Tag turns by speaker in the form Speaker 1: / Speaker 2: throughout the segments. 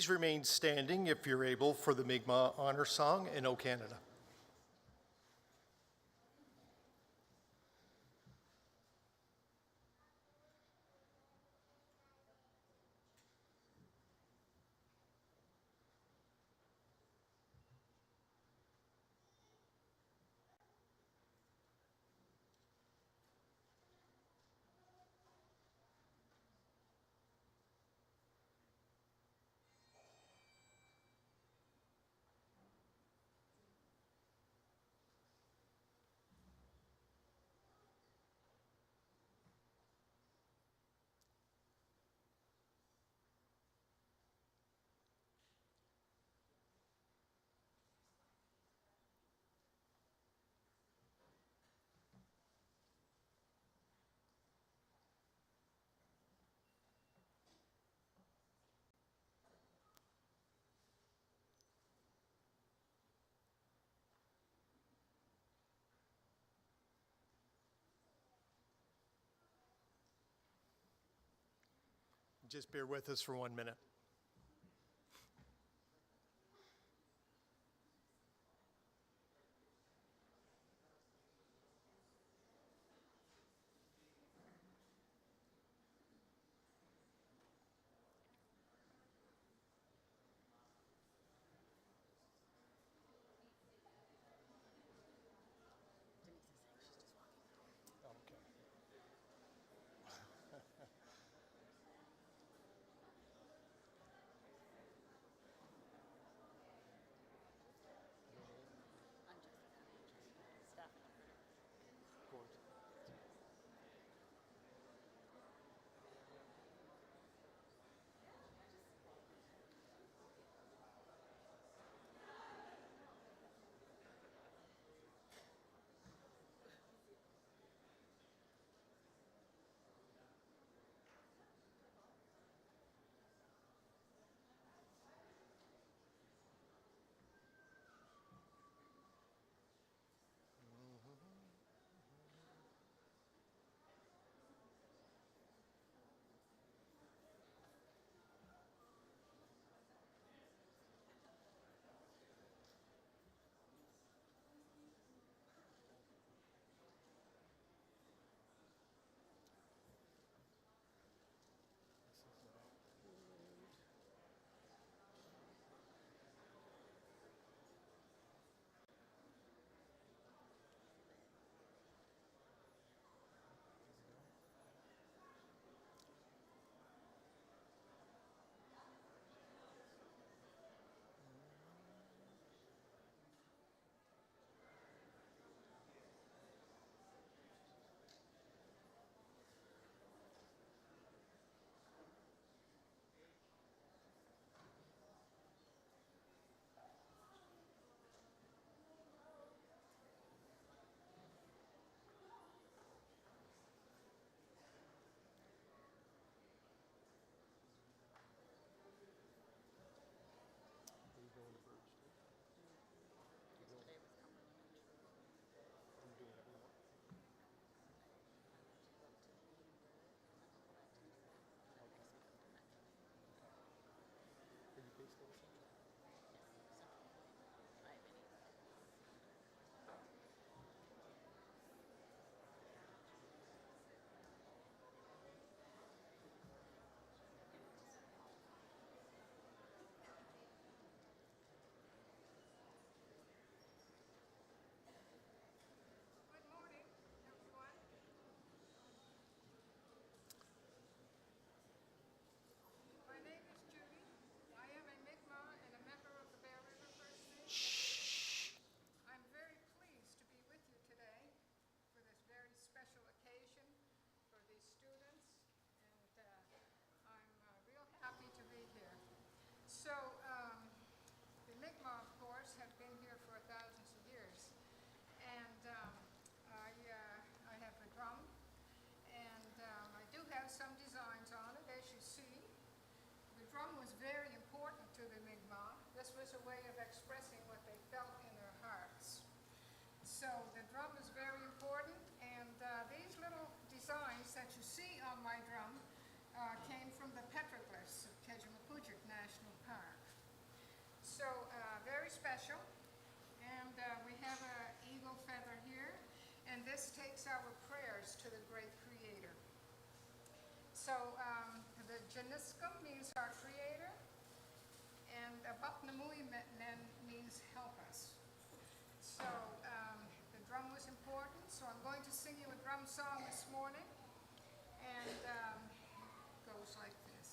Speaker 1: Please remain standing if you're able for the Mi'kmaq Honor Song in O Canada. Just bear with us for 1 minute.
Speaker 2: So, the Mi'kmaq, of course, have been here for thousands of years. And I have a drum, and I do have some designs on it, as you see. The drum was very important to the Mi'kmaq. This was a way of expressing what they felt in their hearts. So the drum is very important, and these little designs that you see on my drum came from the petroglyphs of National Park. takes our prayers to the great Creator. So the Janiskum means our Creator, and Abapnamui means help us. So the drum was important, so I'm going to sing you a drum song this morning, and it goes like this.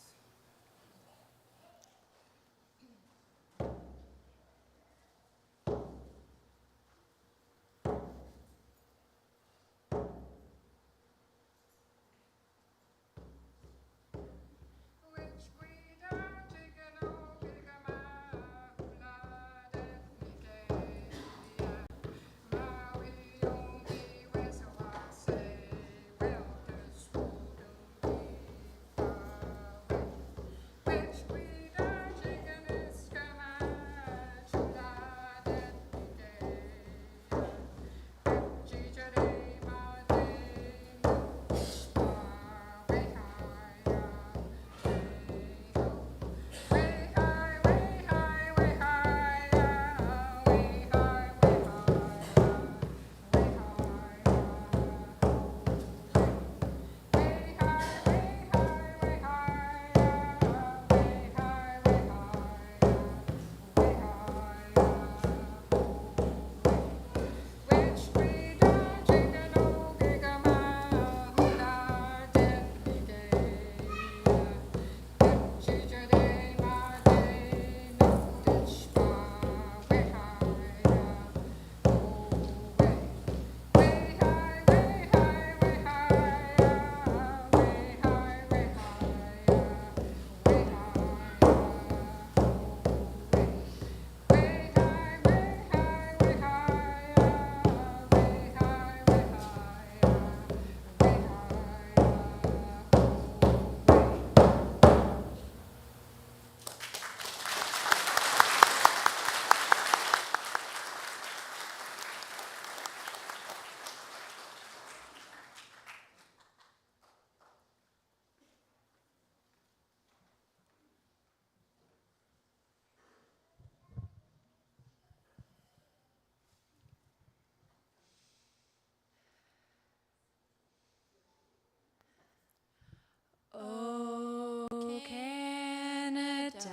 Speaker 3: Oh, Canada,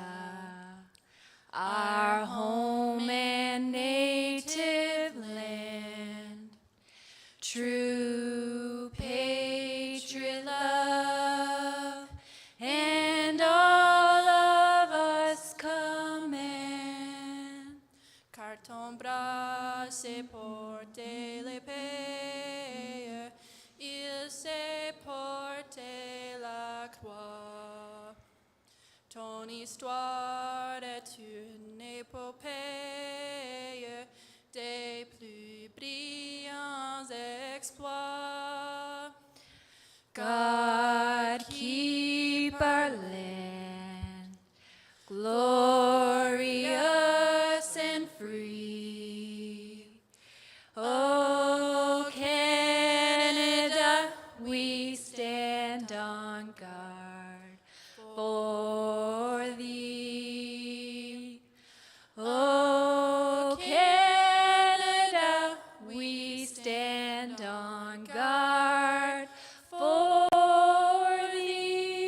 Speaker 3: our home and native land, true patriot love, and all of us command. Car ton bras s'est porté l'épée, il s'est porté la croix. Ton histoire est une épopée des plus brillants exploits. God keep our land glorious and free. Oh, Canada, we stand on guard for thee. Oh, Canada, we stand on guard for thee.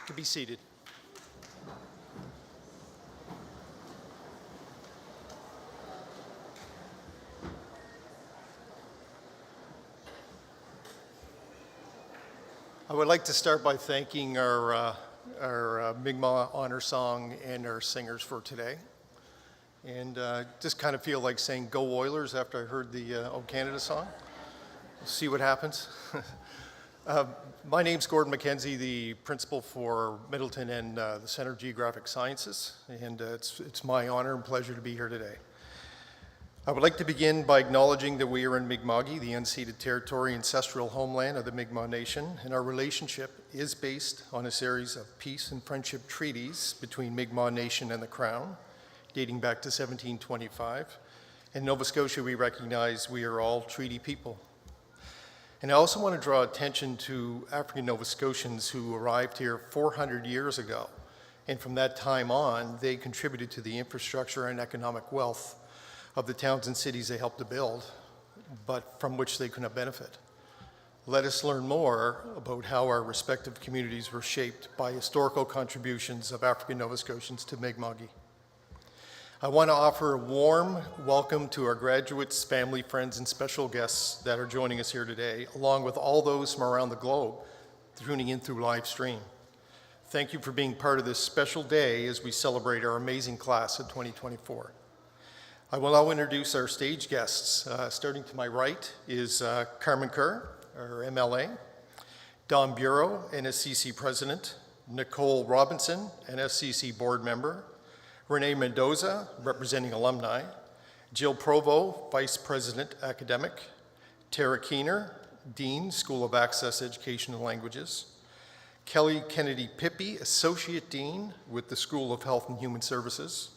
Speaker 1: To be seated. I would like to start by thanking our Mi'kmaq honor song and our singers for today. And just kind of feel like saying "Go Oilers" after I heard the "O Canada" song. We'll see what happens. My name's Gordon McKenzie, the principal for Middleton and the Center of Geographic Sciences, and it's my honor and pleasure to be here today. I would like to begin by acknowledging that we are in Mi'kma'ki, the unceded territory ancestral homeland of the Mi'kmaq Nation, and our relationship is based on a series of peace and friendship treaties between Mi'kmaq Nation and the Crown, dating back to 1725. In Nova Scotia, we recognize we are all treaty people. And I also want to draw attention to African Nova Scotians who arrived here 400 years ago. And from that time on, they contributed to the infrastructure and economic wealth of the towns and cities they helped to build, but from which they could not benefit. Let us learn more about how our respective communities were shaped by historical contributions of African Nova Scotians to Mi'kma'ki. I want to offer a warm welcome to our graduates, family, friends, and special guests that are joining us here today, along with all those from around the globe tuning in through live stream. Thank you for being part of this special day as we celebrate our amazing class of 2024. I will now introduce our stage guests. Starting to my right is Carmen Kerr, our MLA, Don Bureau, NSCC President, Nicole Robinson, NSCC Board Member, Renee Mendoza, representing alumni, Jill Provo, Vice President Academic, Tara Keener, Dean, School of Access, Education and Languages, Kelly Kennedy Pippi, Associate Dean with the School of Health and Human Services,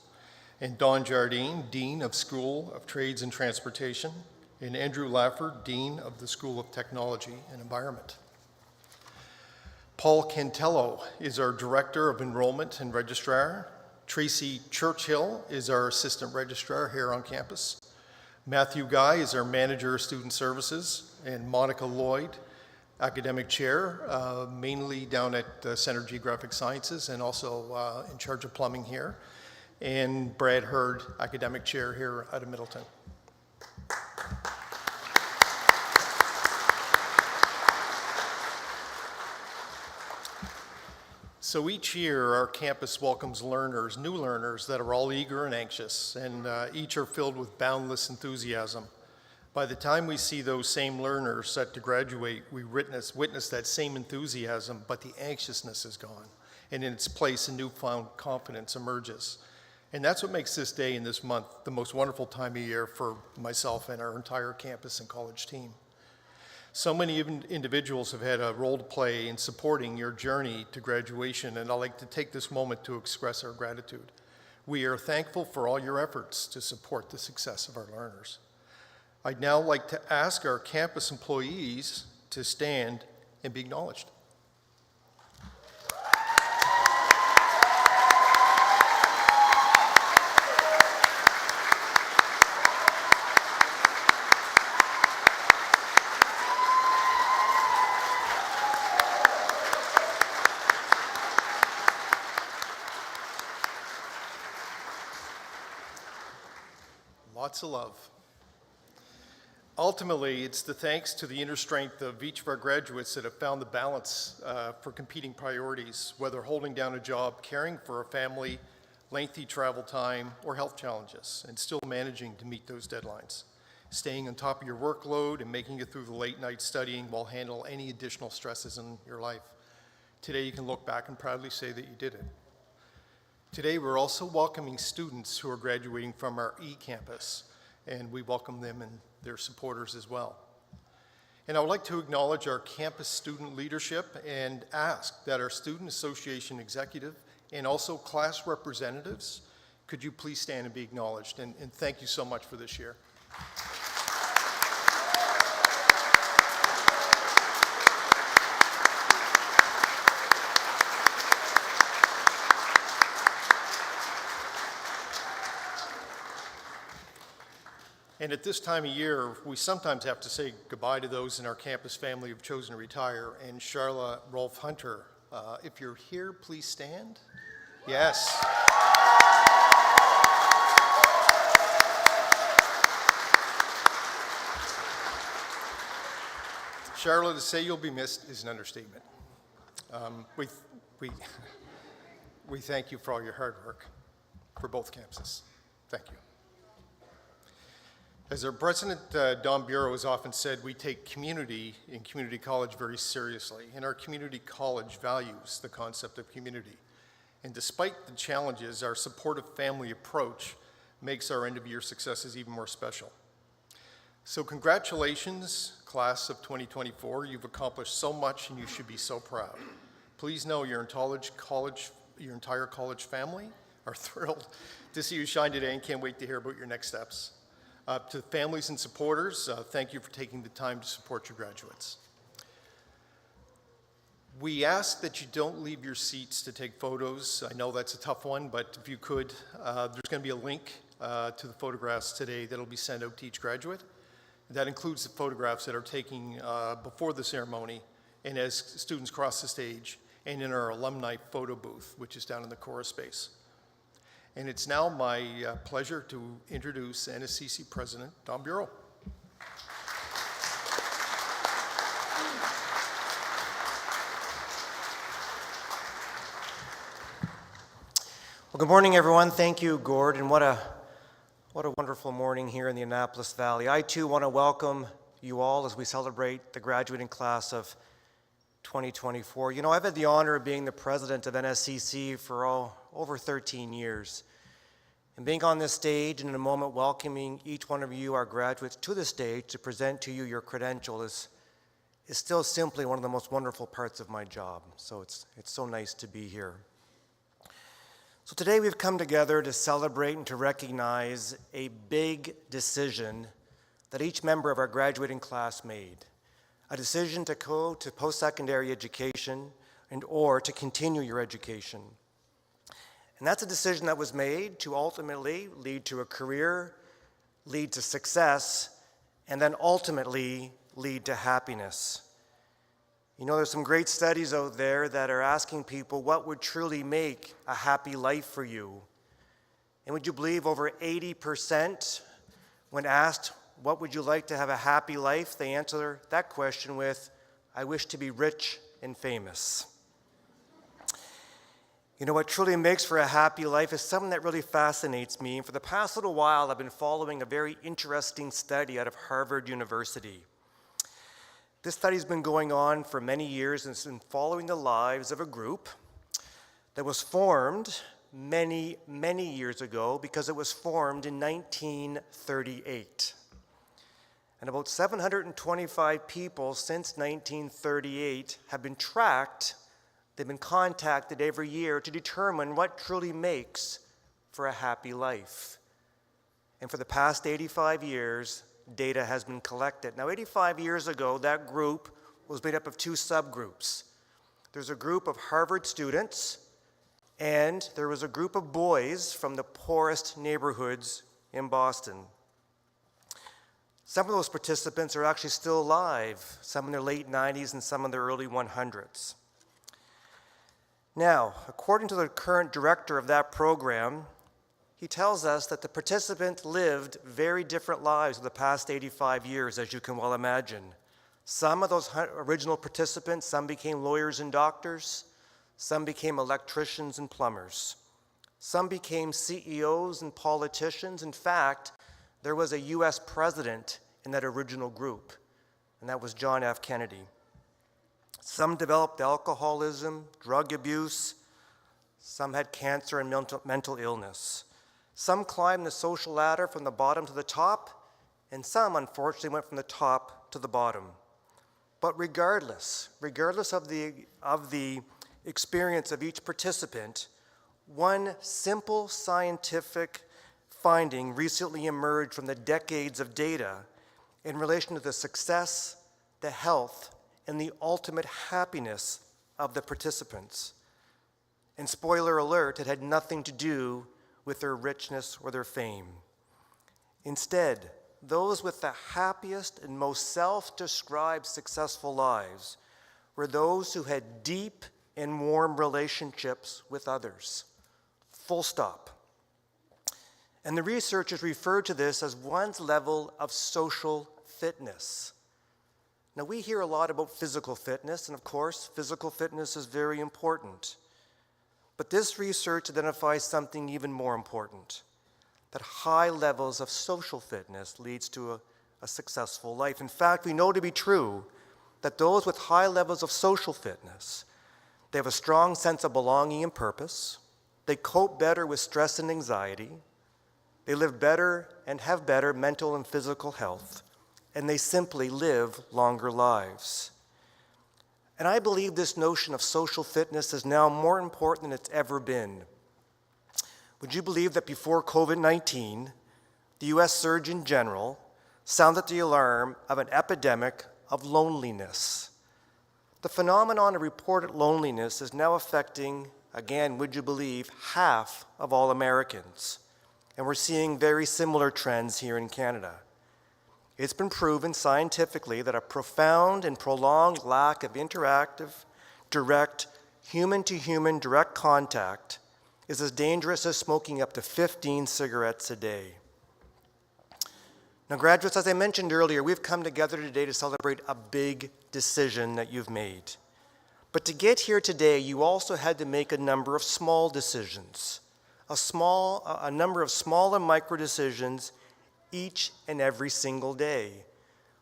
Speaker 1: and Don Jardine, Dean of School of Trades and Transportation, and Andrew Lafford, Dean of the School of Technology and Environment. Paul Cantello is our Director of Enrollment and Registrar. Tracy Churchill is our Assistant Registrar here on campus. Matthew Guy is our Manager of Student Services, and Monica Lloyd, Academic Chair, mainly down at Center Geographic Sciences and also in charge of plumbing here, and Brad Hurd, Academic Chair here out of Middleton. So each year, our campus welcomes learners, new learners that are all eager and anxious, and each are filled with boundless enthusiasm. By the time we see those same learners set to graduate, we witness that same enthusiasm, but the anxiousness is gone, and in its place, a newfound confidence emerges. And that's what makes this day and this month the most wonderful time of year for myself and our entire campus and college team. So many individuals have had a role to play in supporting your journey to graduation, and I'd like to take this moment to express our gratitude. We are thankful for all your efforts to support the success of our learners. I'd now like to ask our campus employees to stand and be acknowledged. Lots of love. Ultimately, it's the thanks to the inner strength of each of our graduates that have found the balance for competing priorities, whether holding down a job, caring for a family, lengthy travel time, or health challenges, and still managing to meet those deadlines. Staying on top of your workload and making it through the late night studying while handle any additional stresses in your life. Today, you can look back and proudly say that you did it. Today, we're also welcoming students who are graduating from our e-campus, and we welcome them and their supporters as well. And I would like to acknowledge our campus student leadership and ask that our Student Association executive and also class representatives, could you please stand and be acknowledged? And thank you so much for this year. And at this time of year, we sometimes have to say goodbye to those in our campus family who've chosen to retire. And Charla Rolfe Hunter, if you're here, please stand. Yes. Charla, to say you'll be missed is an understatement. We thank you for all your hard work for both campuses. Thank you. As our president, Don Bureau, has often said, we take community in community college very seriously, and our community college values the concept of community. And despite the challenges, our supportive family approach makes our end-of-year successes even more special. So congratulations, class of 2024. You've accomplished so much, and you should be so proud. Please know your entire college family are thrilled to see you shine today and can't wait to hear about your next steps. To families and supporters, thank you for taking the time to support your graduates. We ask that you don't leave your seats to take photos. I know that's a tough one, but if you could, there's going to be a link to the photographs today that'll be sent out to each graduate. That includes the photographs that are taken before the ceremony and as students cross the stage, and in our alumni photo booth, which is down in the chorus space. And it's now my pleasure to introduce NSCC President Don Bureau.
Speaker 4: Well, good morning, everyone. Thank you, Gord, and what a wonderful morning here in the Annapolis Valley. I, too, want to welcome you all as we celebrate the graduating class of 2024. You know, I've had the honor of being the president of NSCC for over 13 years. And being on this stage and in a moment welcoming each one of you, our graduates, to the stage to present to you your credential is still simply one of the most wonderful parts of my job. So it's so nice to be here. So today we've come together to celebrate and to recognize a big decision that each member of our graduating class made. A decision to go to post-secondary education or to continue your education. And that's a decision that was made to ultimately lead to a career, lead to success, and then ultimately lead to happiness. You know, there's some great studies out there that are asking people what would truly make a happy life for you. And would you believe over 80%, when asked, what would you like to have a happy life, they answer that question with, I wish to be rich and famous. You know, what truly makes for a happy life is something that really fascinates me. And for the past little while, I've been following a very interesting study out of Harvard University. This study's been going on for many years, and it's been following the lives of a group that was formed many, many years ago because it was formed in 1938. And about 725 people since 1938 have been tracked. They've been contacted every year to determine what truly makes for a happy life. And for the past 85 years, data has been collected. Now, 85 years ago, that group was made up of two subgroups. There's a group of Harvard students, and there was a group of boys from the poorest neighborhoods in Boston. Some of those participants are actually still alive, some in their late 90s and some in their early 100s. Now, according to the current director of that program, he tells us that the participants lived very different lives in the past 85 years, as you can well imagine. Some of those original participants, some became lawyers and doctors, some became electricians and plumbers. Some became CEOs and politicians. In fact, there was a US president in that original group, and that was John F. Kennedy. Some developed alcoholism, drug abuse. Some had cancer and mental illness. Some climbed the social ladder from the bottom to the top, and some, unfortunately, went from the top to the bottom. But regardless of the experience of each participant, one simple scientific finding recently emerged from the decades of data in relation to the success, the health, and the ultimate happiness of the participants. And spoiler alert, it had nothing to do with their richness or their fame. Instead, those with the happiest and most self-described successful lives were those who had deep and warm relationships with others. Full stop. And the researchers referred to this as one's level of social fitness. Now, we hear a lot about physical fitness, and of course, physical fitness is very important. But this research identifies something even more important, that high levels of social fitness leads to a successful life. In fact, we know to be true that those with high levels of social fitness, they have a strong sense of belonging and purpose, they cope better with stress and anxiety, they live better and have better mental and physical health, and they simply live longer lives. And I believe this notion of social fitness is now more important than it's ever been. Would you believe that before COVID-19, the U.S. Surgeon General sounded the alarm of an epidemic of loneliness. The phenomenon of reported loneliness is now affecting, again, would you believe, half of all Americans. And we're seeing very similar trends here in Canada. It's been proven scientifically that a profound and prolonged lack of interactive, direct, human-to-human direct contact is as dangerous as smoking up to 15 cigarettes a day. Now, graduates, as I mentioned earlier, we've come together today to celebrate a big decision that you've made. But to get here today, you also had to make a number of small decisions, a number of small and micro decisions each and every single day.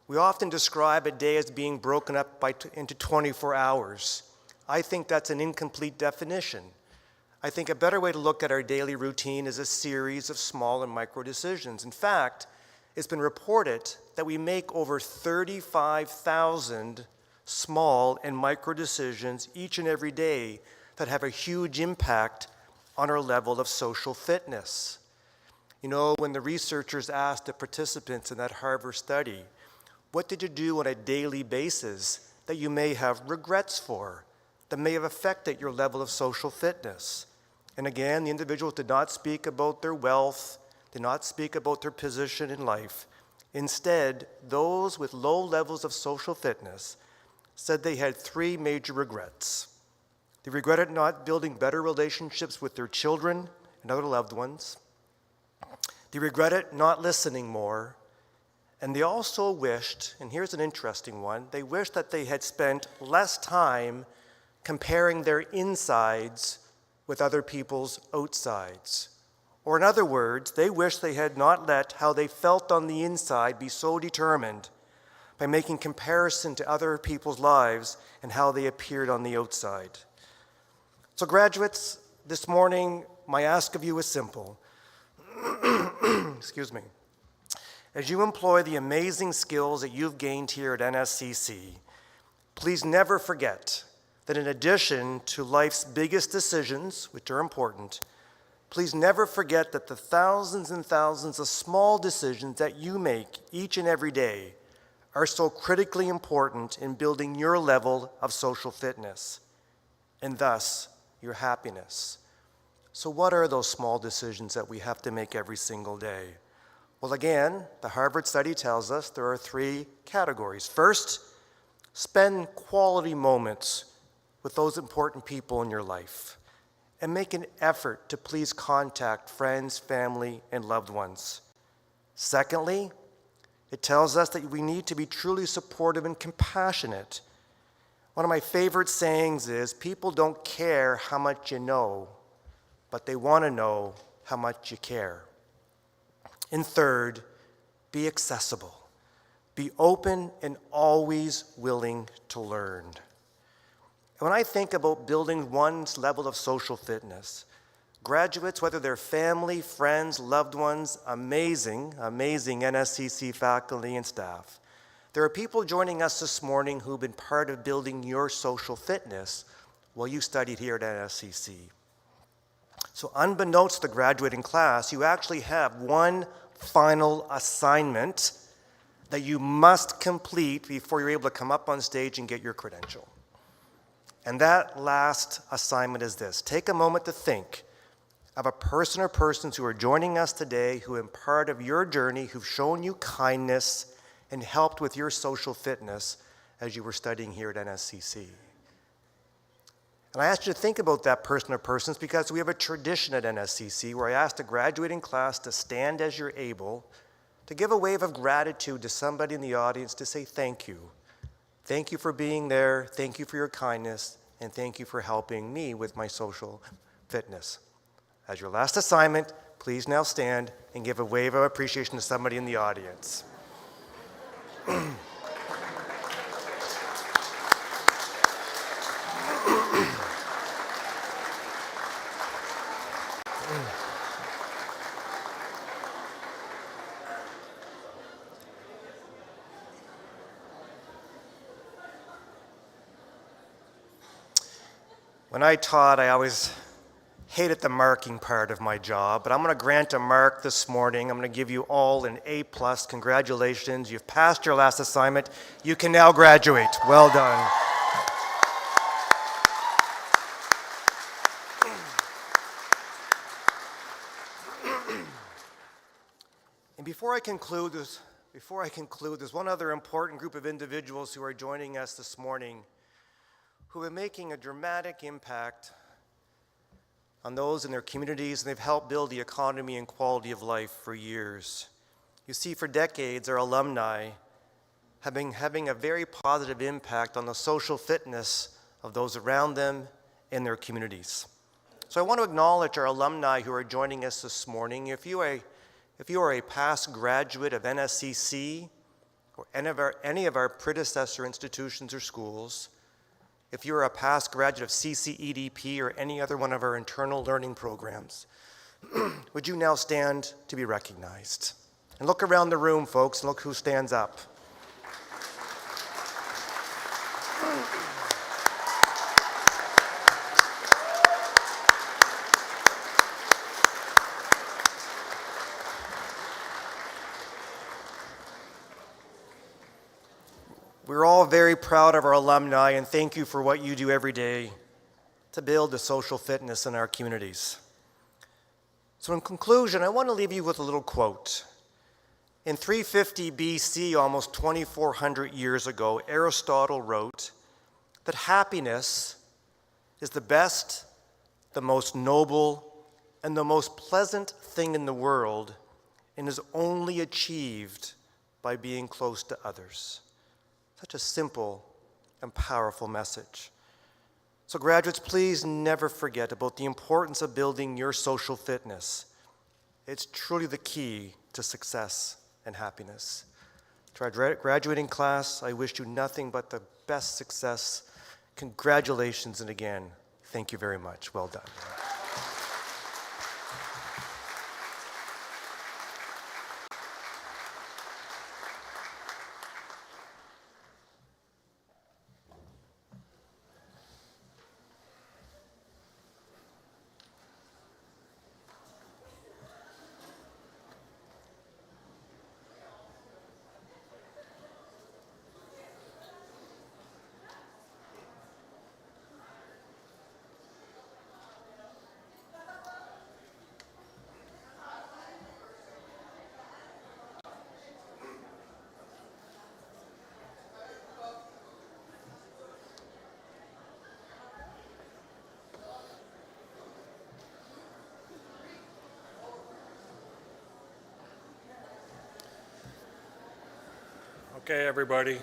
Speaker 4: We often describe a day as being broken up into 24 hours. I think that's an incomplete definition. I think a better way to look at our daily routine is a series of small and micro decisions. In fact, it's been reported that we make over 35,000 small and micro decisions each and every day that have a huge impact on our level of social fitness. You know, when the researchers asked the participants in that Harvard study, what did you do on a daily basis that you may have regrets for, that may have affected your level of social fitness? And again, the individuals did not speak about their wealth, did not speak about their position in life. Instead, those with low levels of social fitness said they had three major regrets. They regretted not building better relationships with their children and other loved ones. They regretted not listening more. And they also wished, and here's an interesting one, they wished that they had spent less time comparing their insides with other people's outsides. Or in other words, they wish they had not let how they felt on the inside be so determined by making comparison to other people's lives and how they appeared on the outside. So graduates, this morning, my ask of you is simple. Excuse me. As you employ the amazing skills that you've gained here at NSCC, please never forget that in addition to life's biggest decisions, which are important, please never forget that the thousands and thousands of small decisions that you make each and every day are so critically important in building your level of social fitness and thus your happiness. So what are those small decisions that we have to make every single day? Well, again, the Harvard study tells us there are three categories. First, spend quality moments with those important people in your life and make an effort to please contact friends, family, and loved ones. Secondly, it tells us that we need to be truly supportive and compassionate. One of my favorite sayings is, people don't care how much you know, but they want to know how much you care. And third, be accessible. Be open and always willing to learn. And when I think about building one's level of social fitness, graduates, whether they're family, friends, loved ones, amazing NSCC faculty and staff, there are people joining us this morning who've been part of building your social fitness while you studied here at NSCC. So unbeknownst to the graduating class, you actually have one final assignment that you must complete before you're able to come up on stage and get your credential. And that last assignment is this. Take a moment to think of a person or persons who are joining us today who are part of your journey, who've shown you kindness and helped with your social fitness as you were studying here at NSCC. And I asked you to think about that person or persons because we have a tradition at NSCC where I ask the graduating class to stand as you're able, to give a wave of gratitude to somebody in the audience to say thank you. Thank you for being there, thank you for your kindness, and thank you for helping me with my social fitness. As your last assignment, please now stand and give a wave of appreciation to somebody in the audience. When I taught, I always hated the marking part of my job, but I'm going to grant a mark this morning. I'm going to give you all an A+. Congratulations. You've passed your last assignment. You can now graduate. Well done. And before I conclude, there's one other important group of individuals who are joining us this morning who are making a dramatic impact on those in their communities, and they've helped build the economy and quality of life for years. You see, for decades, our alumni have been having a very positive impact on the social fitness of those around them in their communities. So I want to acknowledge our alumni who are joining us this morning. If you are a past graduate of NSCC or any of our predecessor institutions or schools, if you're a past graduate of CCEDP or any other one of our internal learning programs, would you now stand to be recognized? And look around the room, folks, and look who stands up. We're all very proud of our alumni, and thank you for what you do every day to build the social fitness in our communities. So in conclusion, I want to leave you with a little quote. In 350 BC, almost 2,400 years ago, Aristotle wrote that happiness is the best, the most noble, and the most pleasant thing in the world, and is only achieved by being close to others. Such a simple and powerful message. So graduates, please never forget about the importance of building your social fitness. It's truly the key to success and happiness. To our graduating class, I wish you nothing but the best success. Congratulations, and again, thank you very much. Well done.
Speaker 5: Okay, everybody.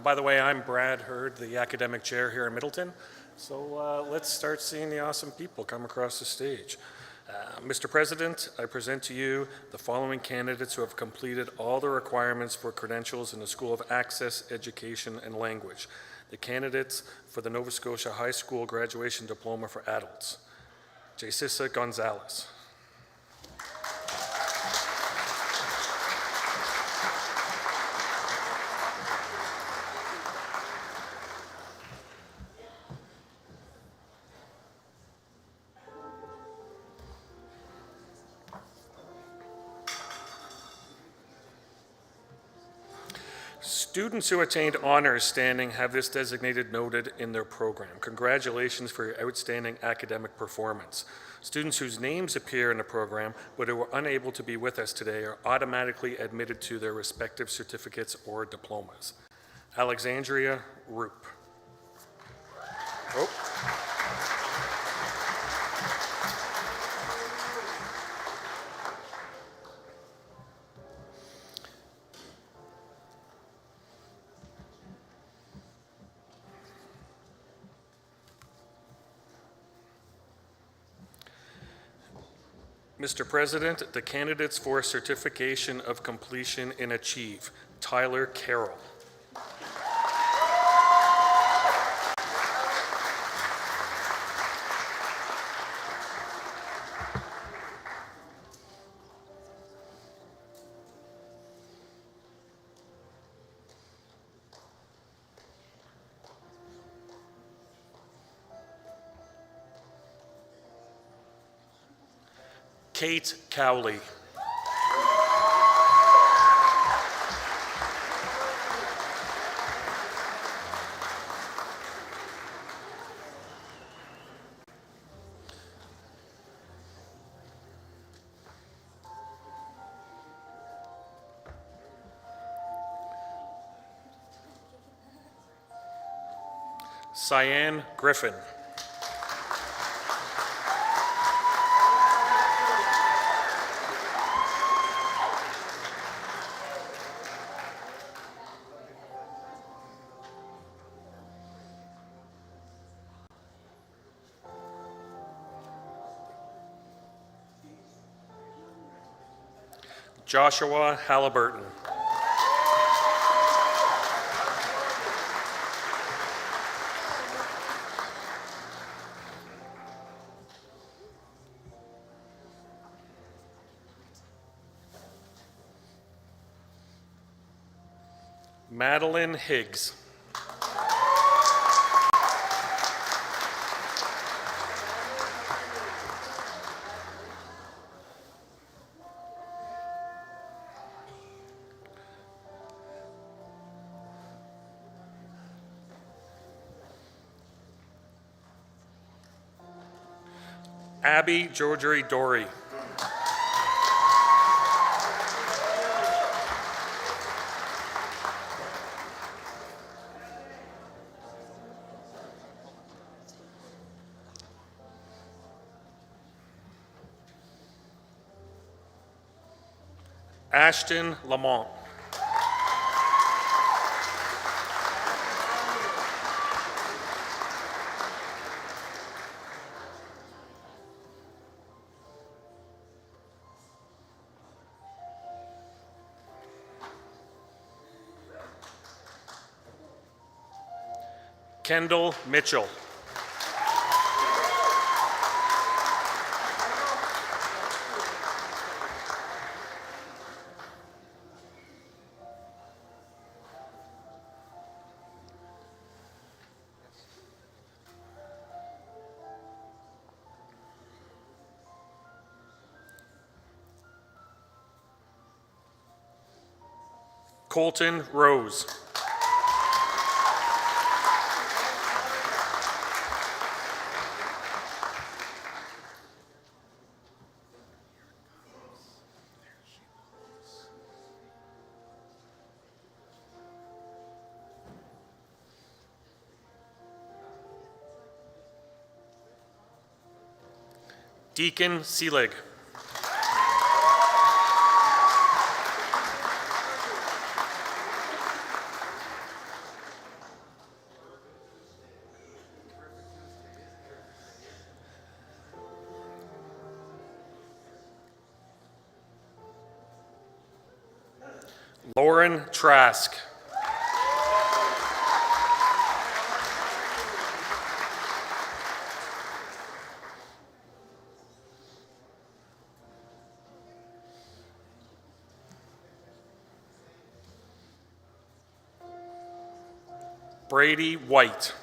Speaker 5: By the way, I'm Brad Hurd, the academic chair here in Middleton. So let's start seeing the awesome people come across the stage. Mr. President, I present to you the following candidates who have completed all the requirements for credentials in the School of Access, Education, and Language. The candidates for the Nova Scotia High School Graduation Diploma for Adults. Jacissa Gonzalez. Students who attained honors standing have this designated noted in their program. Congratulations for your outstanding academic performance. Students whose names appear in the program but who are unable to be with us today are automatically admitted to their respective certificates or diplomas. Alexandria Roop. Oh. Mr. President, the candidates for certification of completion in Achieve. Tyler Carroll. Kate Cowley. Cyan Griffin. Joshua Halliburton. Madeline Higgs. Abby Georgery Dory. Ashton Lamont. Kendall Mitchell. Colton Rose. Deacon Seelig. Lauren Trask. Brady White.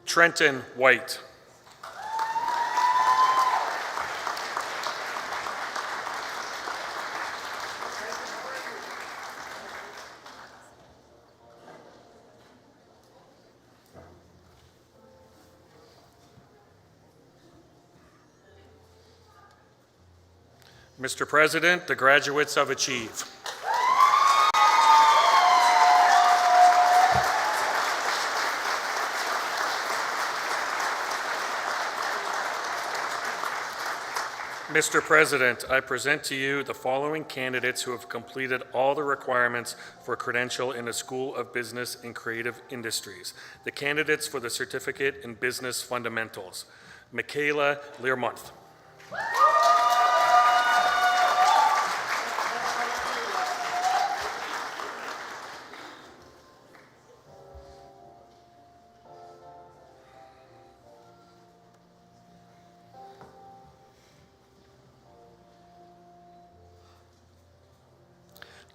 Speaker 5: Trenton White. Mr. President, the graduates of Achieve. Mr. President, I present to you the following candidates who have completed all the requirements for credential in the School of Business and Creative Industries. The candidates for the Certificate in Business Fundamentals. Michaela Learmonth.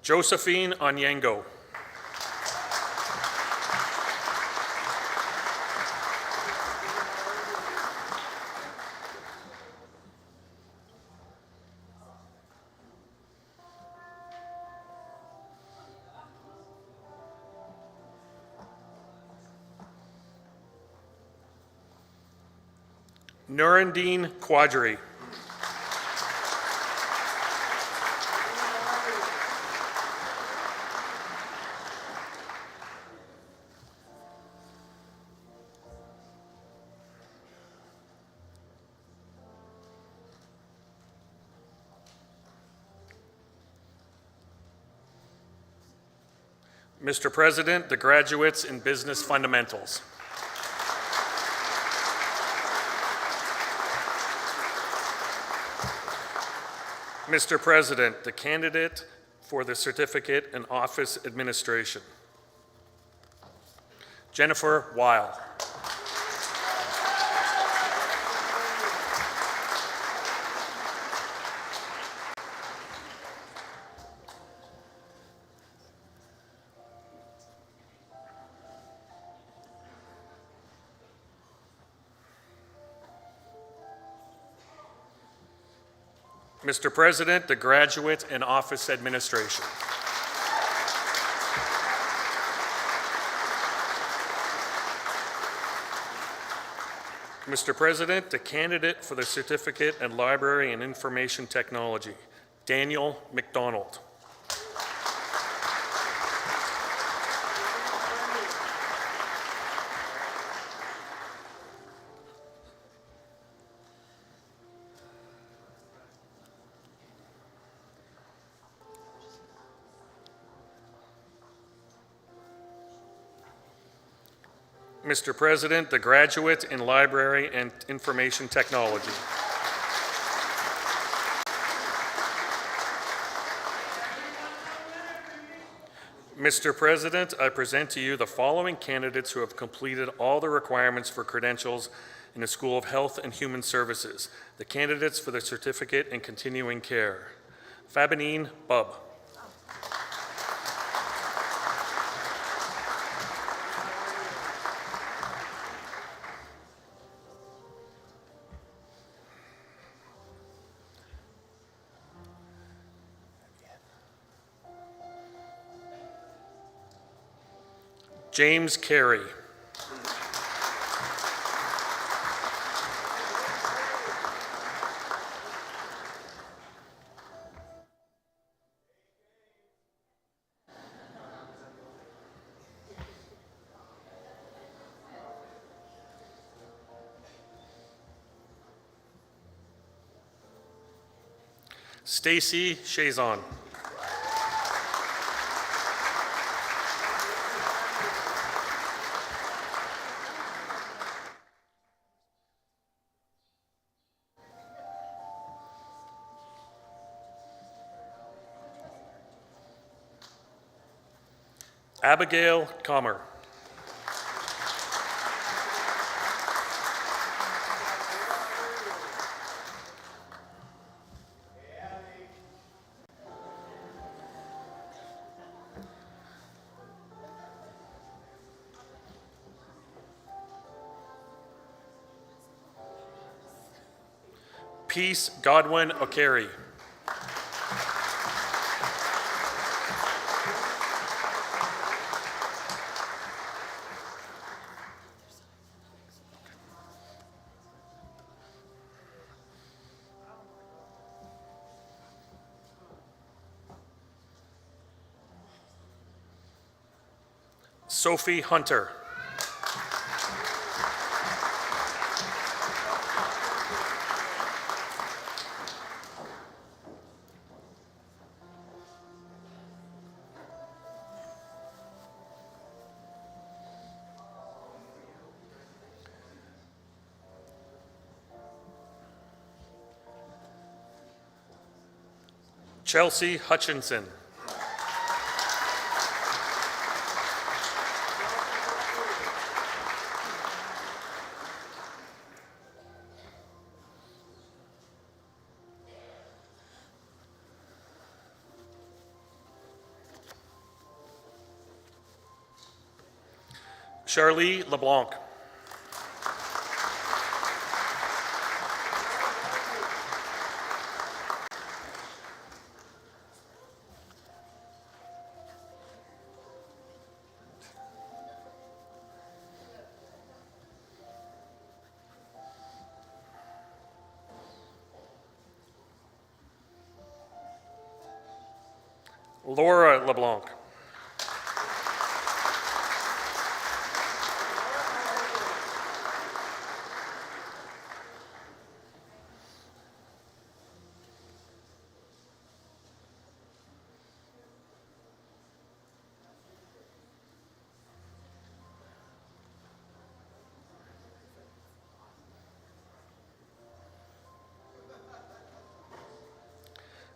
Speaker 5: Josephine Onyengo. Nurendine Quadri. Mr. President, the graduates in Business Fundamentals. Mr. President, the candidate for the Certificate in Office Administration. Jennifer Weil. Mr. President, the graduate in Office Administration. Mr. President, the candidate for the Certificate in Library and Information Technology, Daniel McDonald. Mr. President, the graduate in Library and Information Technology. Mr. President, I present to you the following candidates who have completed all the requirements for credentials in the School of Health and Human Services, the candidates for the Certificate in Continuing Care. Fabinine Bubb. James Carey. Stacy Chazon. Abigail Comer. Peace Godwin O'Carey. Sophie Hunter. Chelsea Hutchinson. Charlie LeBlanc. Laura LeBlanc.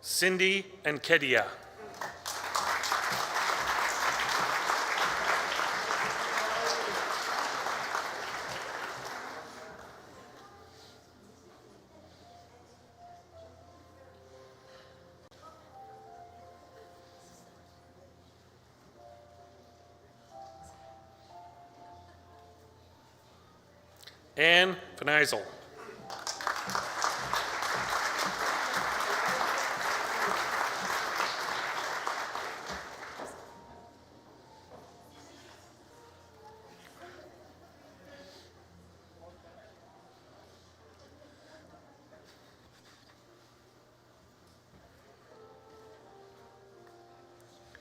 Speaker 5: Cindy and Kedia. Anne Fenizel.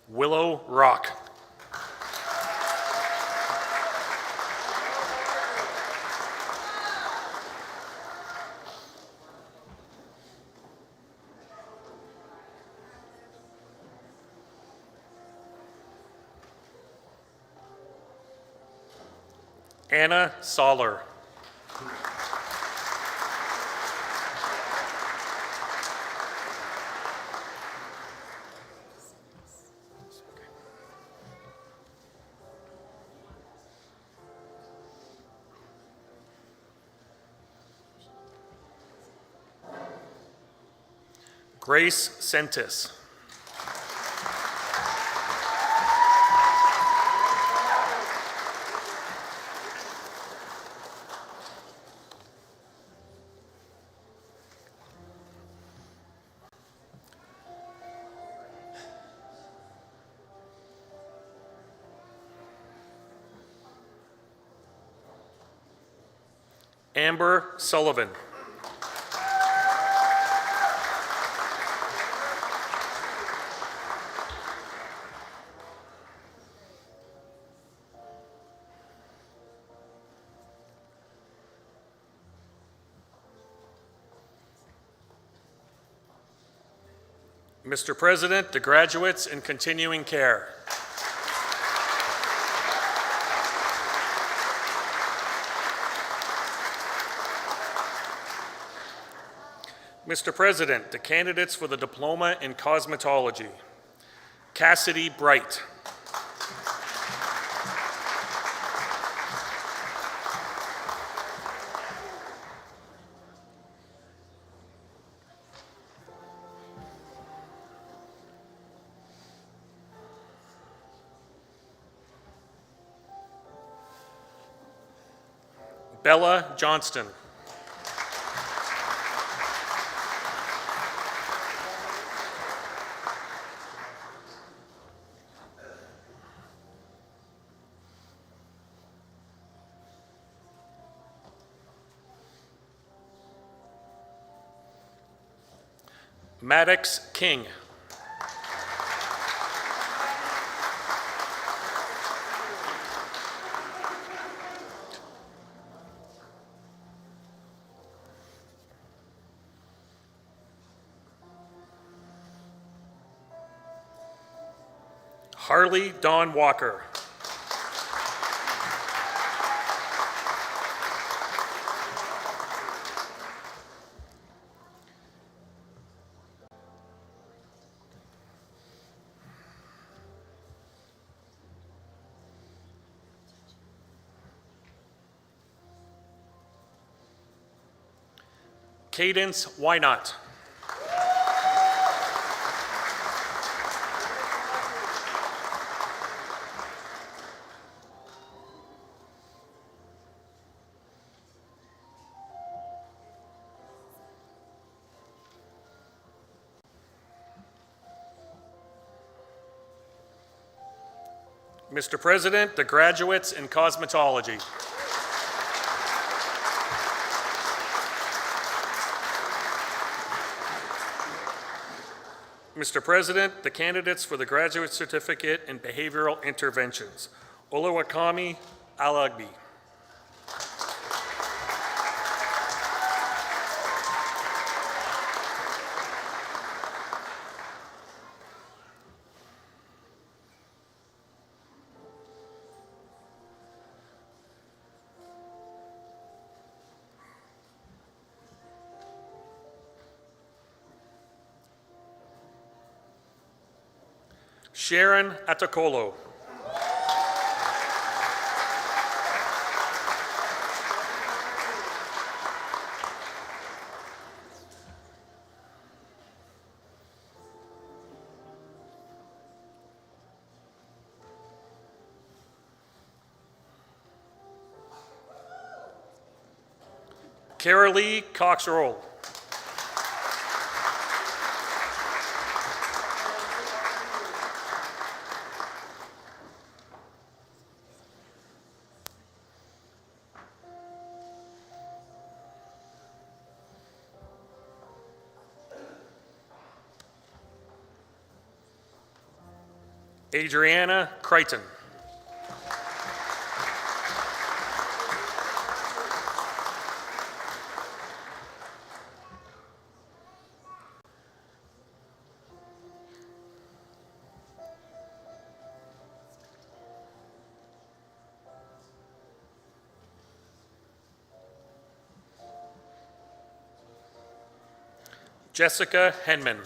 Speaker 5: Willow Rock. Anna Soller. Grace Sentis. Amber Sullivan. Mr. President, the graduates in continuing care. Mr. President, the candidates for the diploma in cosmetology. Cassidy Bright. Bella Johnston. Maddox King. Harley Dawn Walker. Cadence Why Not. Mr. President, the graduates in cosmetology. Mr. President, the candidates for the Graduate Certificate in Behavioral Interventions. Olawakami Alagbi. Sharon Atokolo. Carolee Cox-Roll. Adriana Crichton. Jessica Henman.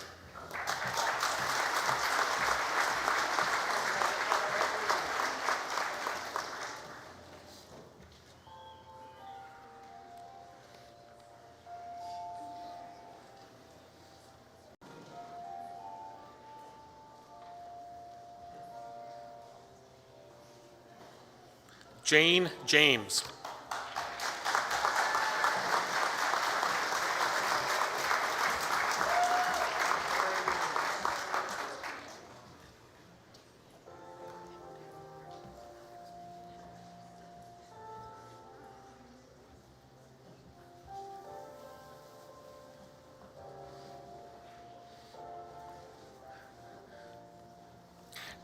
Speaker 5: Jane James.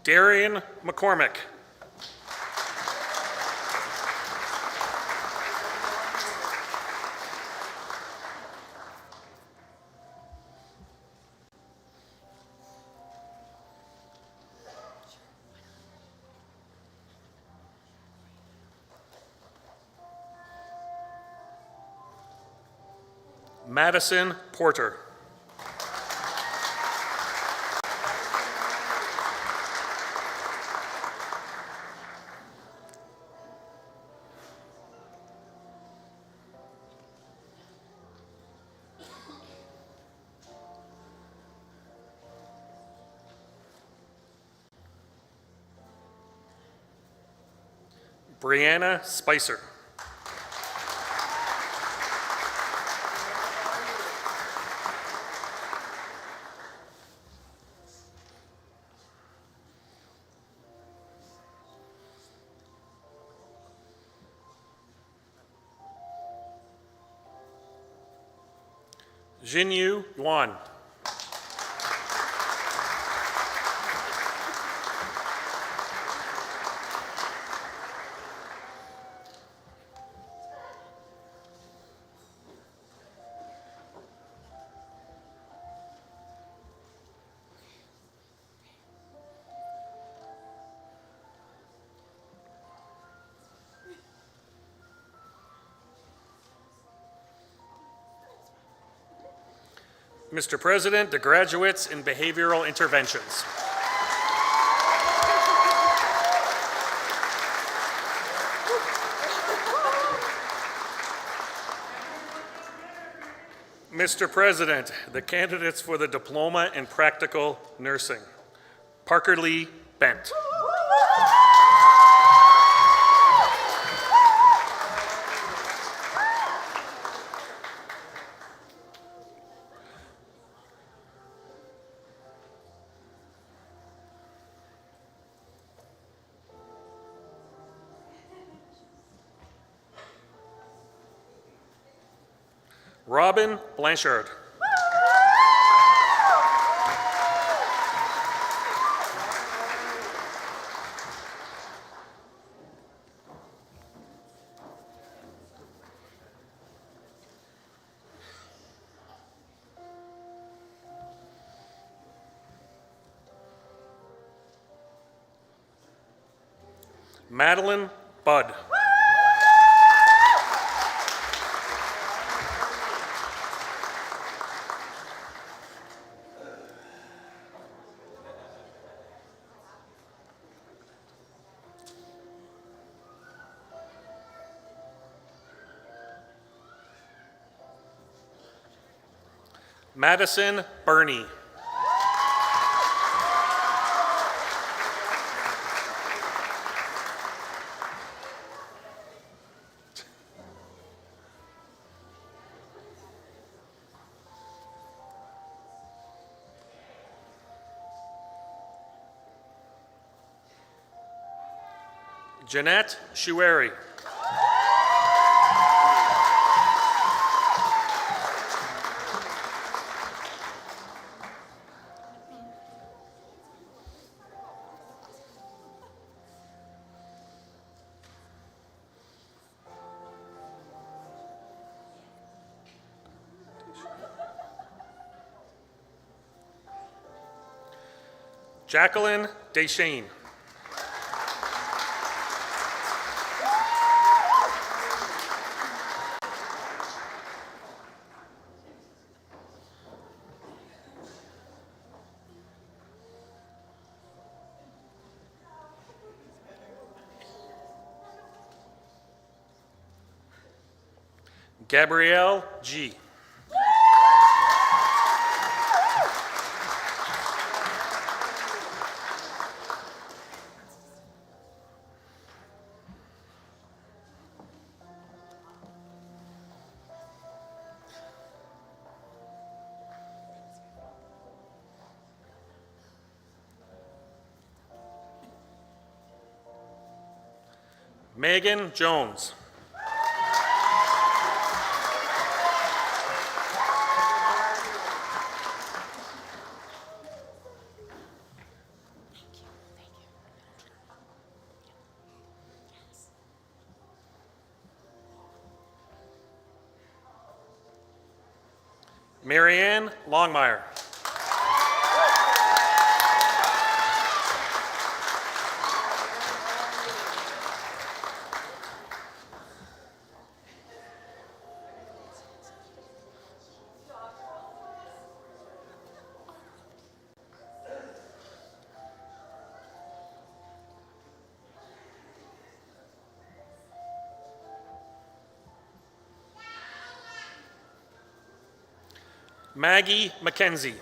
Speaker 5: Darian McCormick. Madison Porter. Brianna Spicer. Jinyu Yuan. Mr. President, the graduates in behavioral interventions. Mr. President, the candidates for the Diploma in Practical Nursing. Parker Lee Bent. Robin Blanchard. Madeline Budd. Madison Burney. Jeanette Shueri. Jacqueline Deschênes. Gabrielle G. Megan Jones. Marianne Longmire. Maggie McKenzie.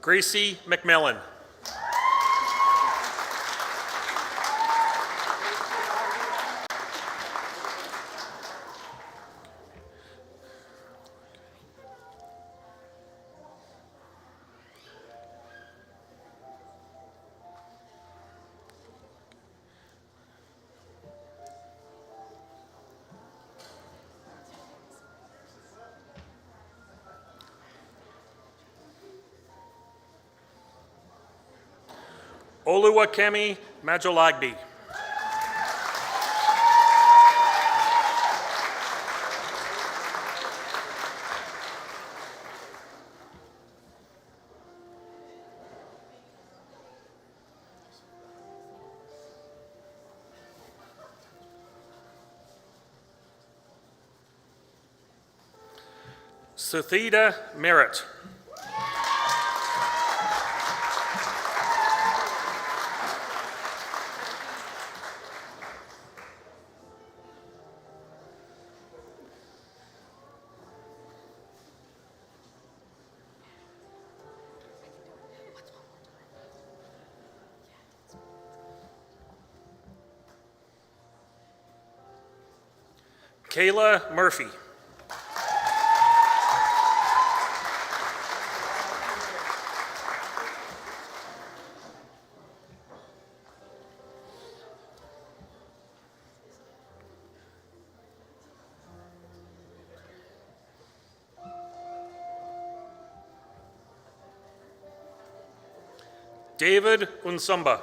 Speaker 5: Gracie McMillan. Oluwakemi Majolagbe. Suthida Merritt. Kayla Murphy. David Unsumba.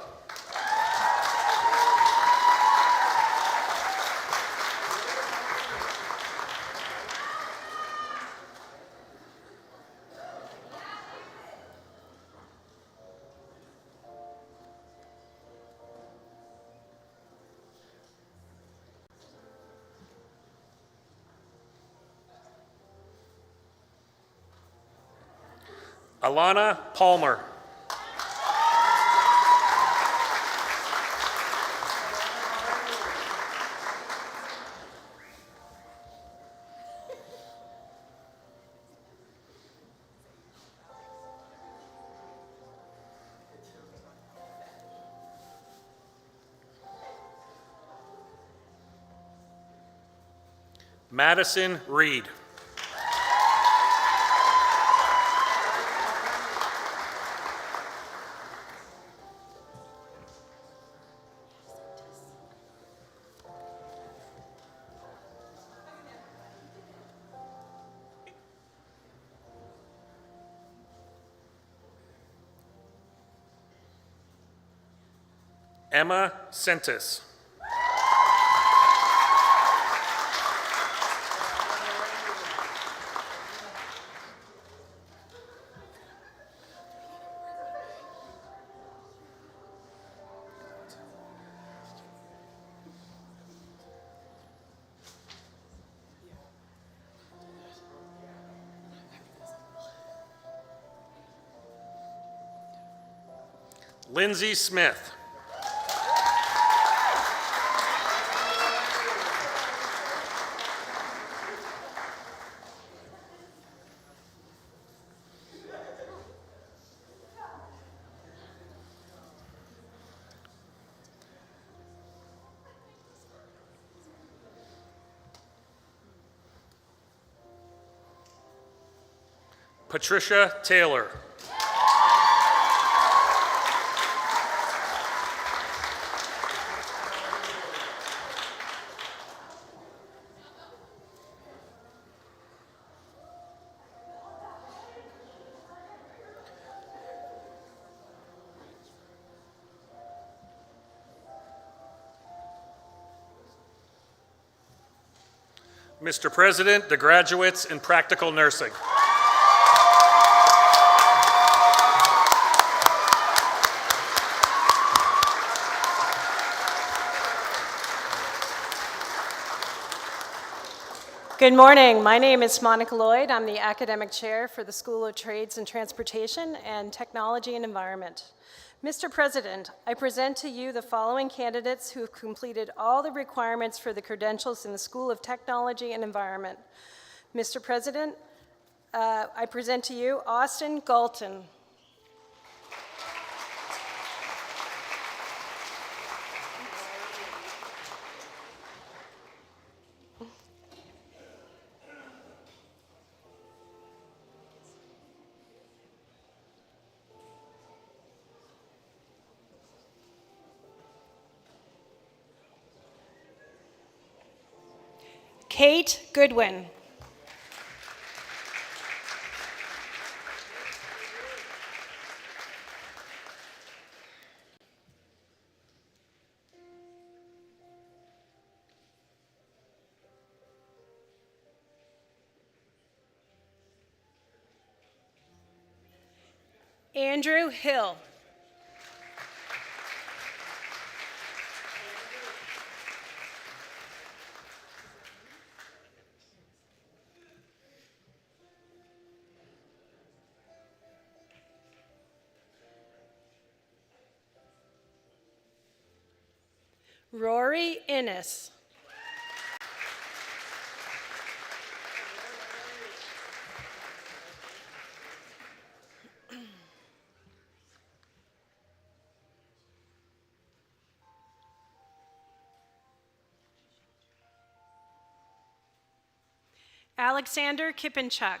Speaker 5: Alana Palmer. Madison Reed. Emma Sentis. Lindsay Smith. Patricia Taylor. Mr. President, the graduates in practical nursing.
Speaker 6: Good morning. My name is Monica Lloyd. I'm the academic chair for the School of Trades and Transportation and Technology and Environment. Mr. President, I present to you the following candidates who have completed all the requirements for the credentials in the School of Technology and Environment. Mr. President, I present to you Austin Galton. Kate Goodwin. Andrew Hill. Rory Innes. Alexander Kipinchuk.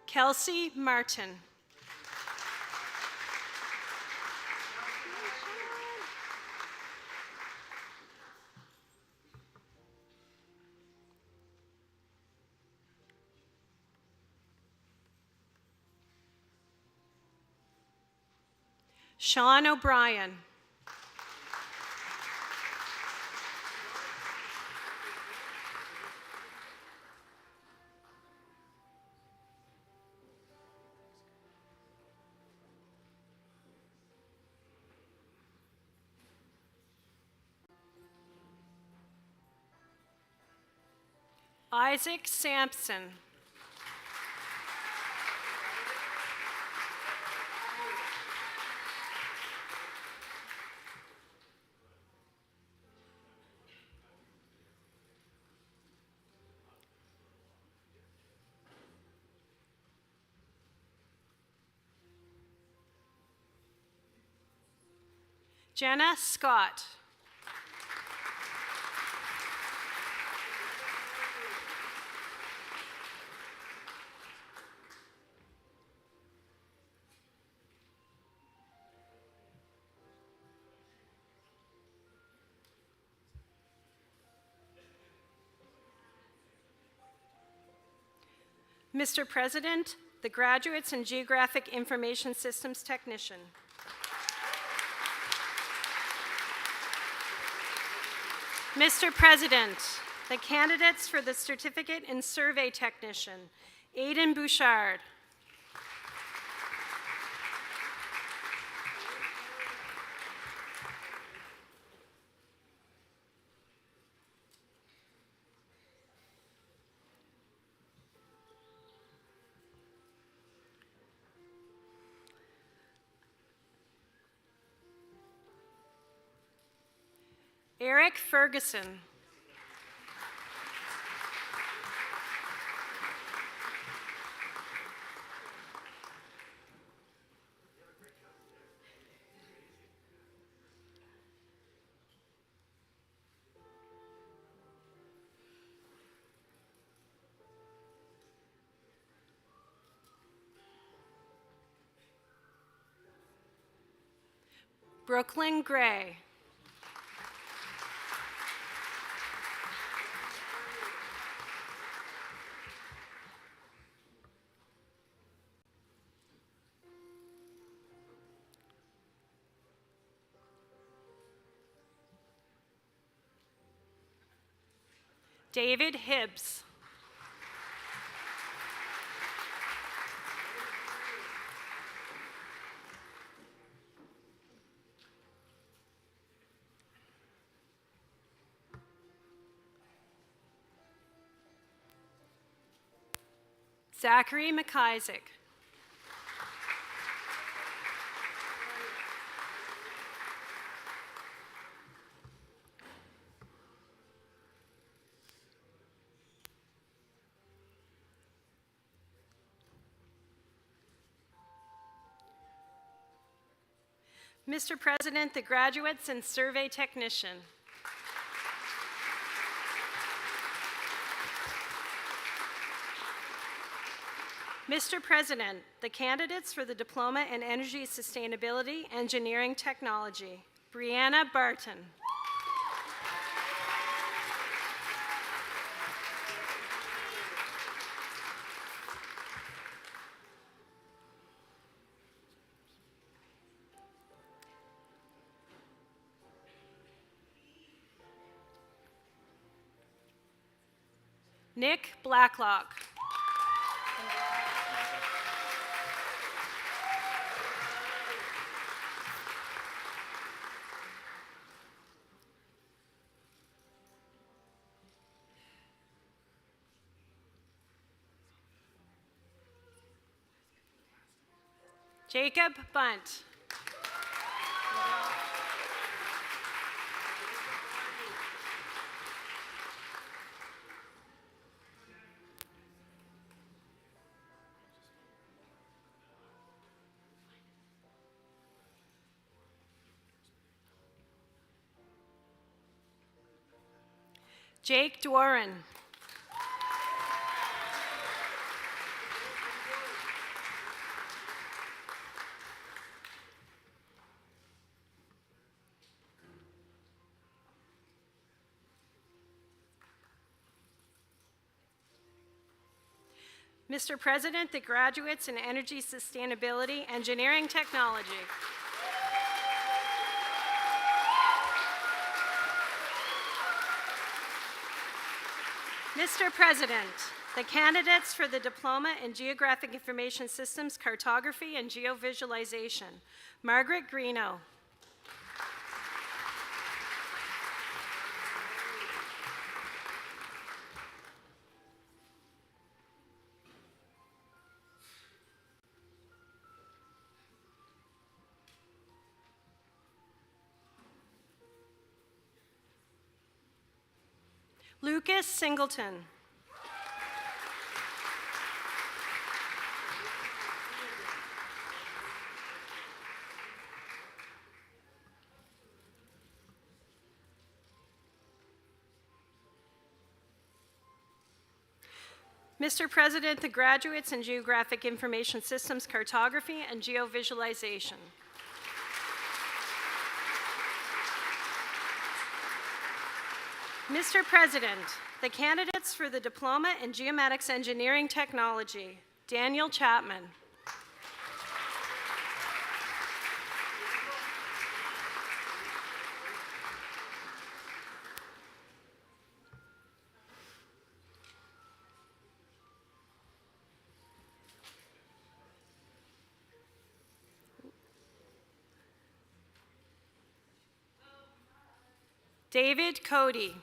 Speaker 6: Kelsey Martin. Sean O'Brien. Isaac Sampson. Jenna Scott. Mr. President, the graduates in Geographic Information Systems Technician. Mr. President, the candidates for the Certificate in Survey Technician, Aidan Bouchard. Eric Ferguson. Brooklyn Gray. David Hibbs. Zachary McIsaac. Mr. President, the graduates and survey technician. Mr. President, the candidates for the Diploma in Energy Sustainability Engineering Technology, Brianna Barton. Nick Blacklock. Jacob Bunt. Jake Dworin. Mr. President, the graduates in Energy Sustainability, Engineering Technology. Mr. President, the candidates for the Diploma in Geographic Information Systems, Cartography, and Geovisualization. Margaret Greeno. Lucas Singleton. Mr. President, the graduates in Geographic Information Systems, Cartography, and Geovisualization. Mr. President, the candidates for the Diploma in Geomatics Engineering Technology. Daniel Chapman. David Cody.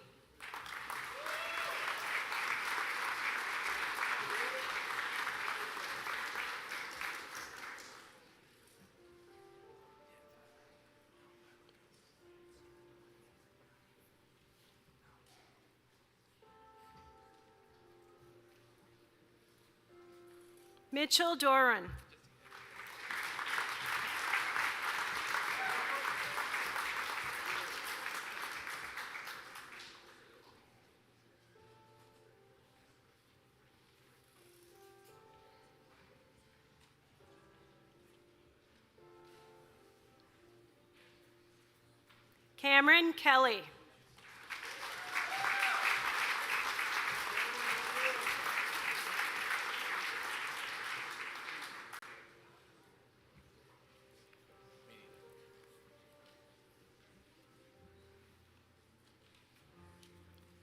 Speaker 6: Mitchell Doran. Cameron Kelly.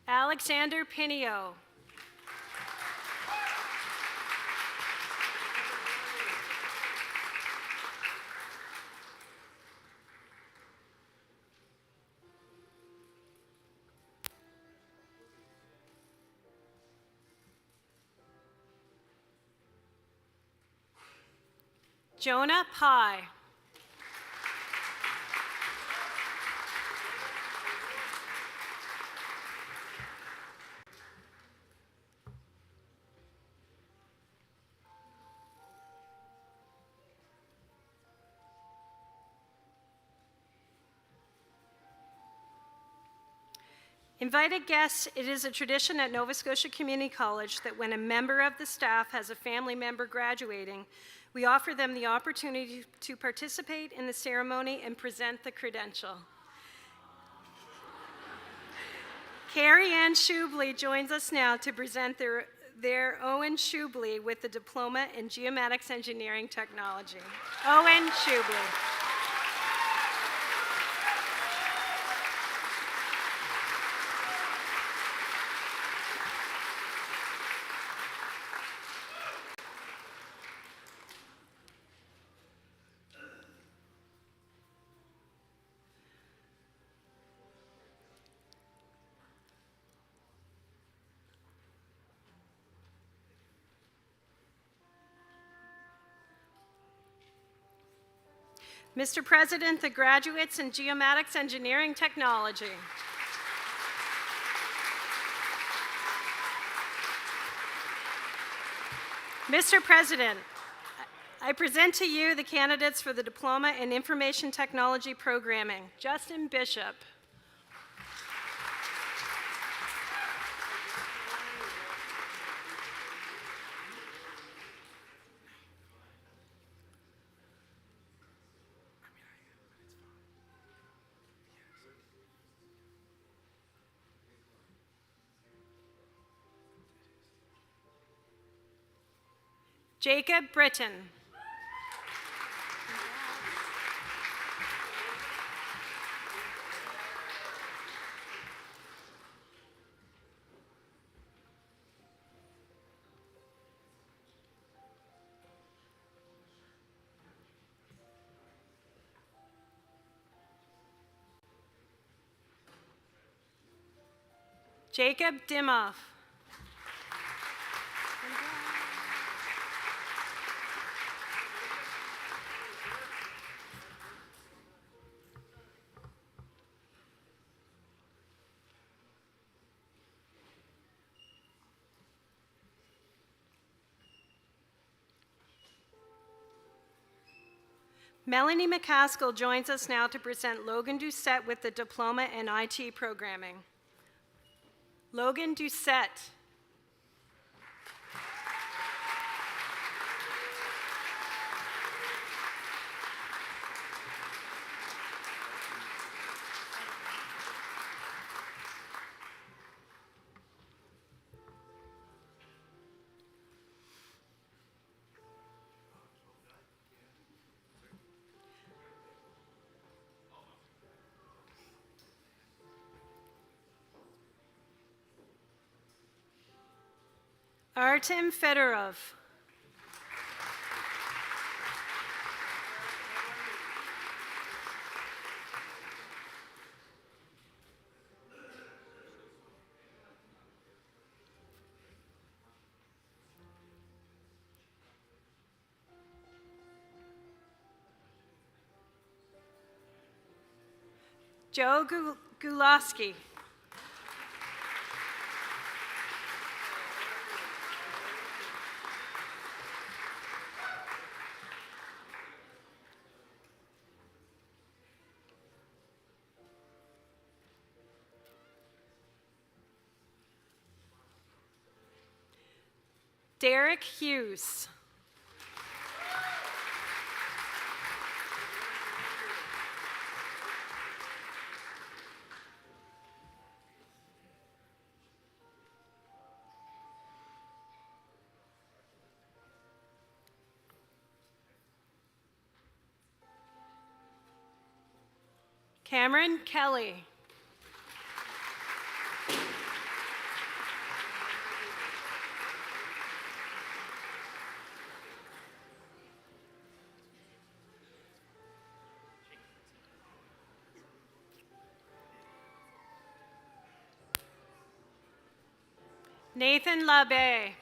Speaker 6: Alexander Pinio. Jonah Pye. Invited guests, it is a tradition at Nova Scotia Community College that when a member of the staff has a family member graduating, we offer them the opportunity to participate in the ceremony and present the credential. Carrie Ann Shubley joins us now to present their Owen Shubley with the Diploma in Geomatics Engineering Technology. Owen Shubley. Mr. President, the graduates in geomatics engineering technology. Mr. President, I present to you the candidates for the Diploma in Information Technology Programming. Justin Bishop. Jacob Britton. Jacob Dimoff. Melanie McCaskill joins us now to present Logan Doucette with the Diploma in IT Programming. Logan Doucette. Artem Fedorov. Joe Gulaski. Derek Hughes. Cameron Kelly. Nathan LaBay.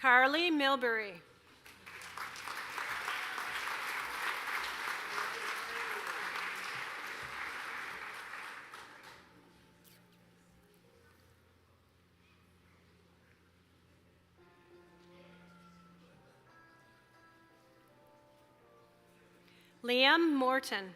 Speaker 6: Carly Milbury. Liam Morton.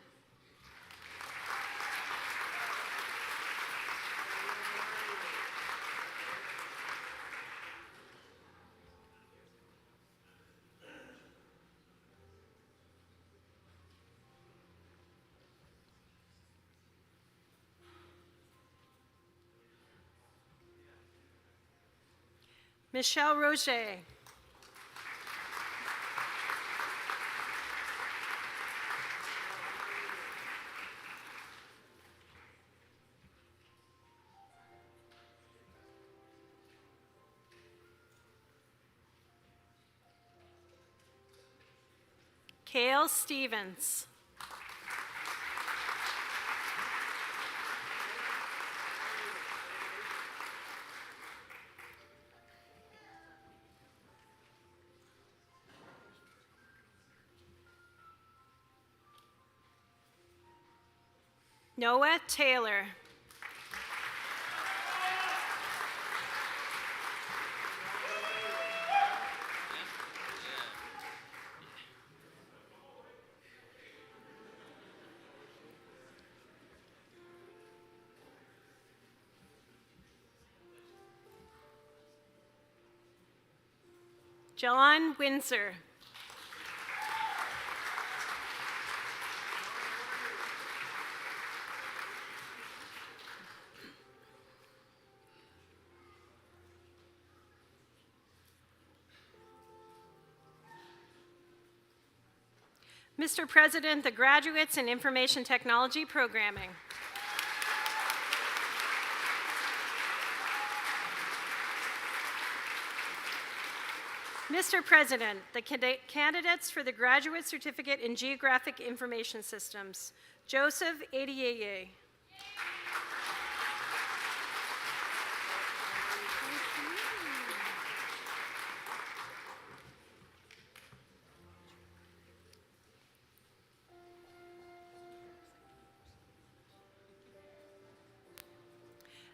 Speaker 6: Michelle Roger. Cale Stevens. Noah Taylor. John Windsor. Mr. President, the graduates in Information Technology Programming. Mr. President, the candidates for the Graduate Certificate in Geographic Information Systems, Joseph Adieye.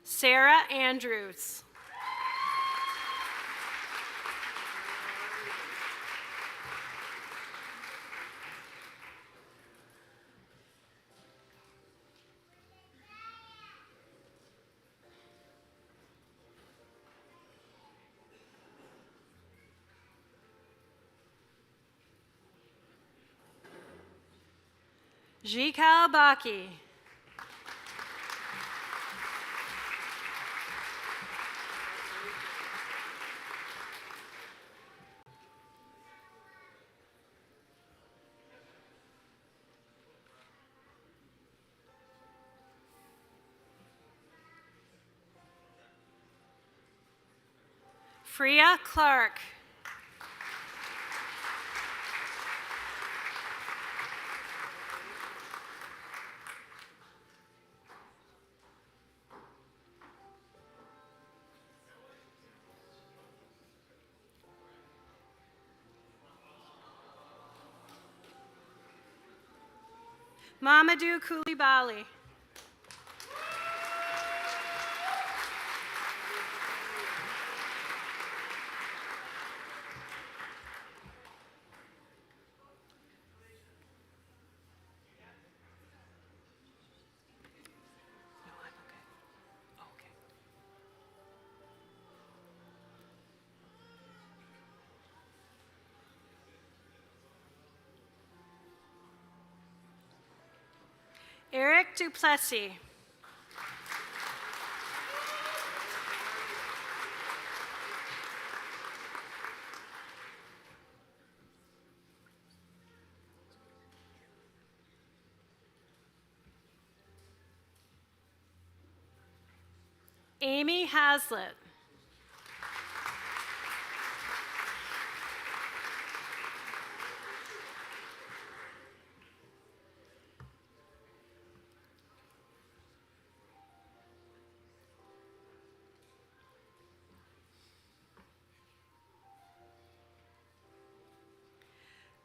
Speaker 6: Sarah Andrews. Jikal Baki. Freya Clark. Mamadou Koulibaly. Eric Duplessis. Amy Haslett.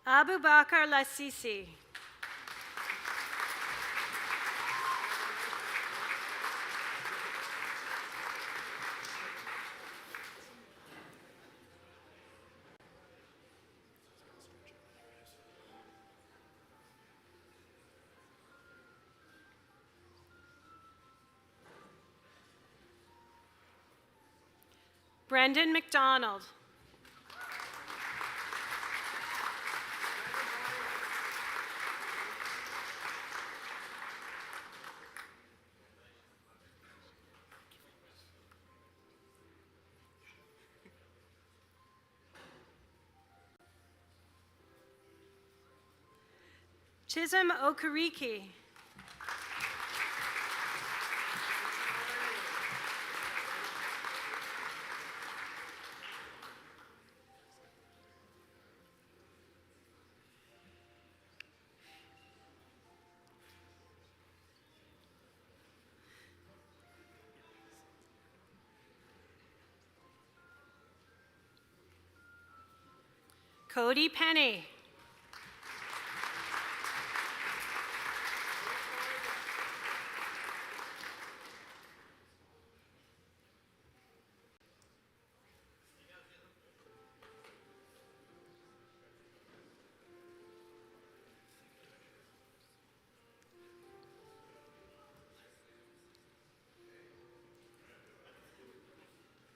Speaker 6: Abubakar Lassisi. Brendan McDonald. Chisholm Okariki. Cody Penny.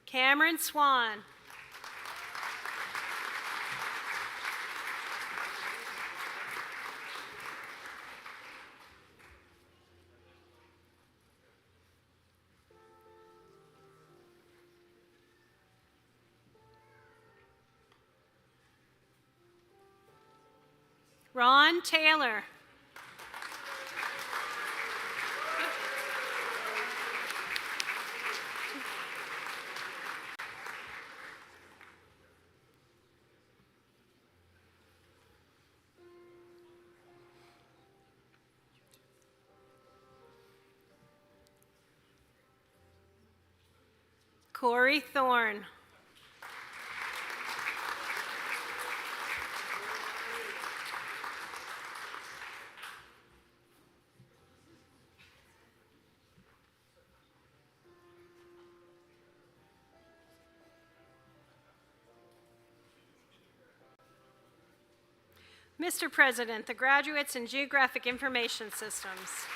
Speaker 6: Cameron Swan. Ron Taylor. Corey Thorne. Mr. President, the graduates in Geographic Information Systems.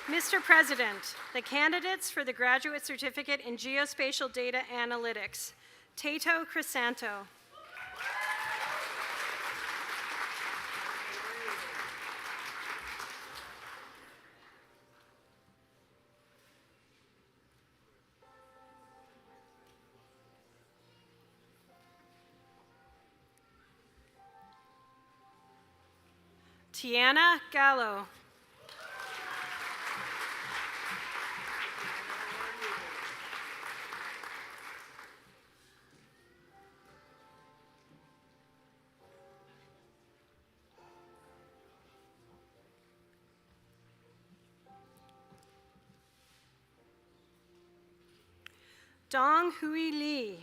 Speaker 6: Mr. President, the candidates for the Graduate Certificate in Geospatial Data Analytics, Tato Crisanto. Tiana Gallo. Dong Hui Lee.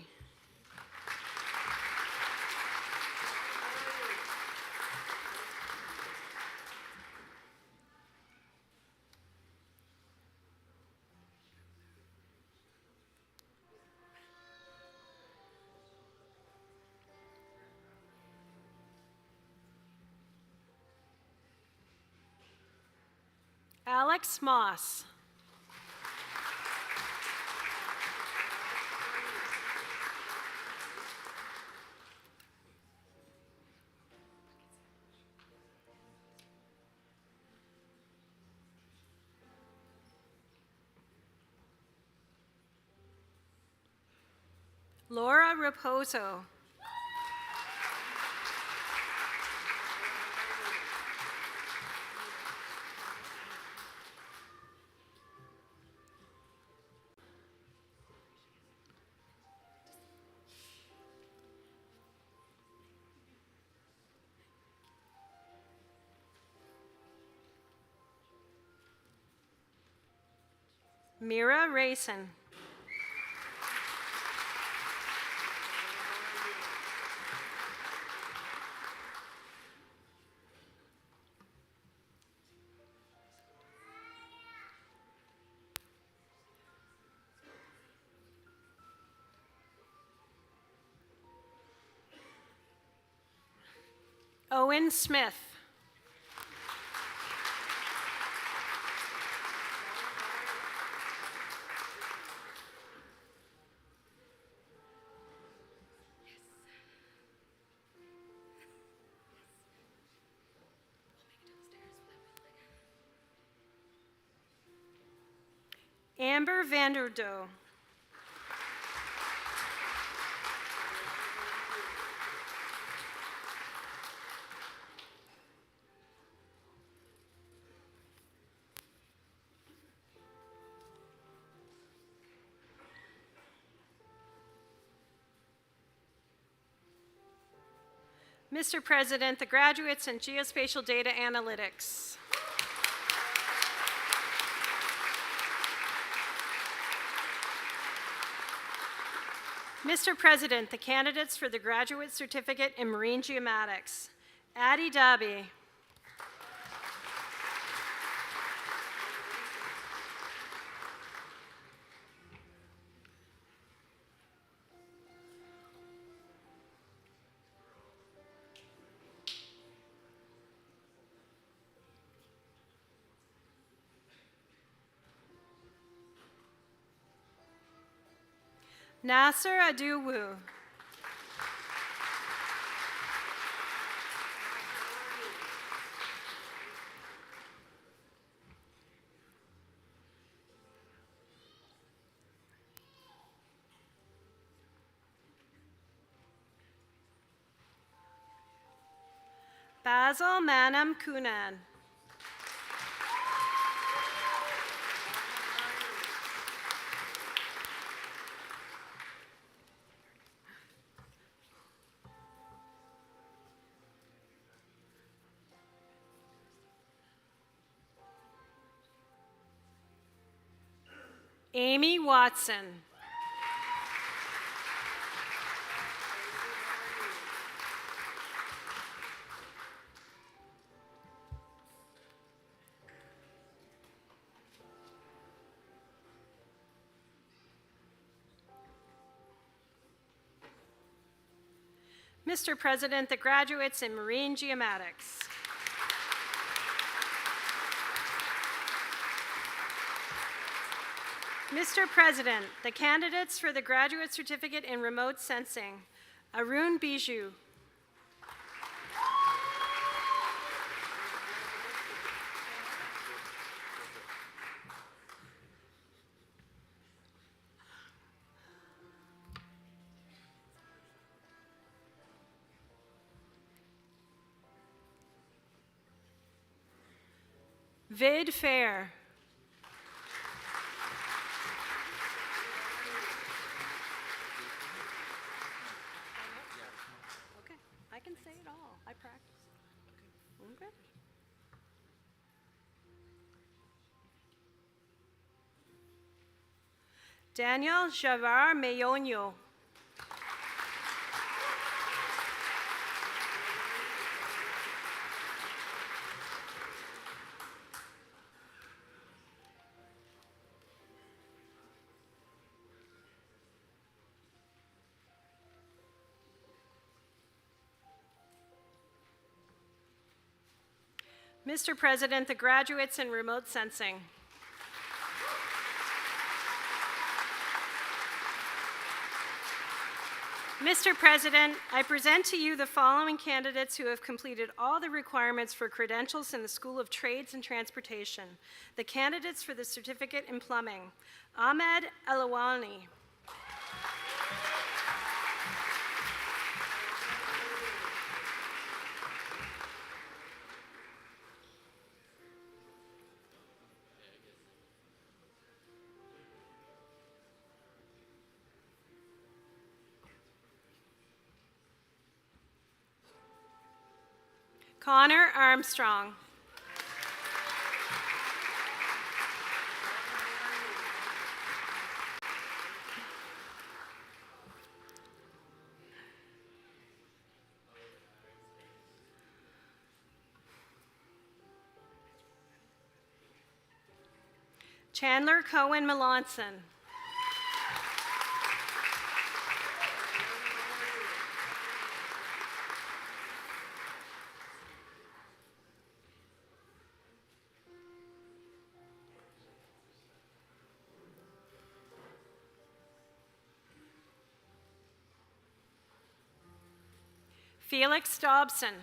Speaker 6: Alex Moss. Laura Raposo. Mira Rayson. Owen Smith. Amber Vanderdoe. Mr. President, the graduates in Geospatial Data Analytics. Mr. President, the candidates for the Graduate Certificate in Marine Geomatics. Addie Dabi. Nasser Aduwu. Basil Manam Kunan. Amy Watson. Mr. President, the graduates in Marine Geomatics. Mr. President, the candidates for the Graduate Certificate in Remote Sensing. Arun Bijou. Vid Fair. Okay, I can say it all. I practice. Okay. Daniel Javar Mayonio. Mr. President, the graduates in remote sensing. Mr. President, I present to you the following candidates who have completed all the requirements for credentials in the School of Trades and Transportation. The candidates for the certificate in plumbing. Ahmed Elawani. Connor Armstrong. Chandler Cohen Melanson. Felix Dobson.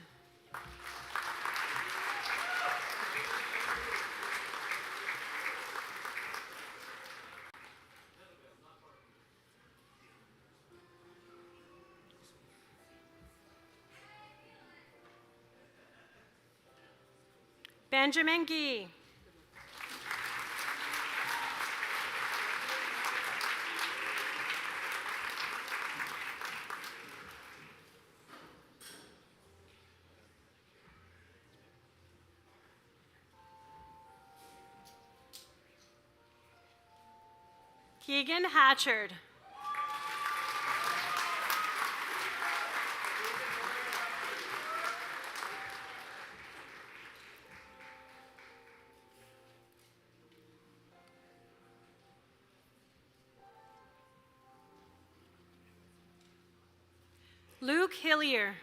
Speaker 6: Benjamin Gee. Keegan Hatchard. Luke Hillier.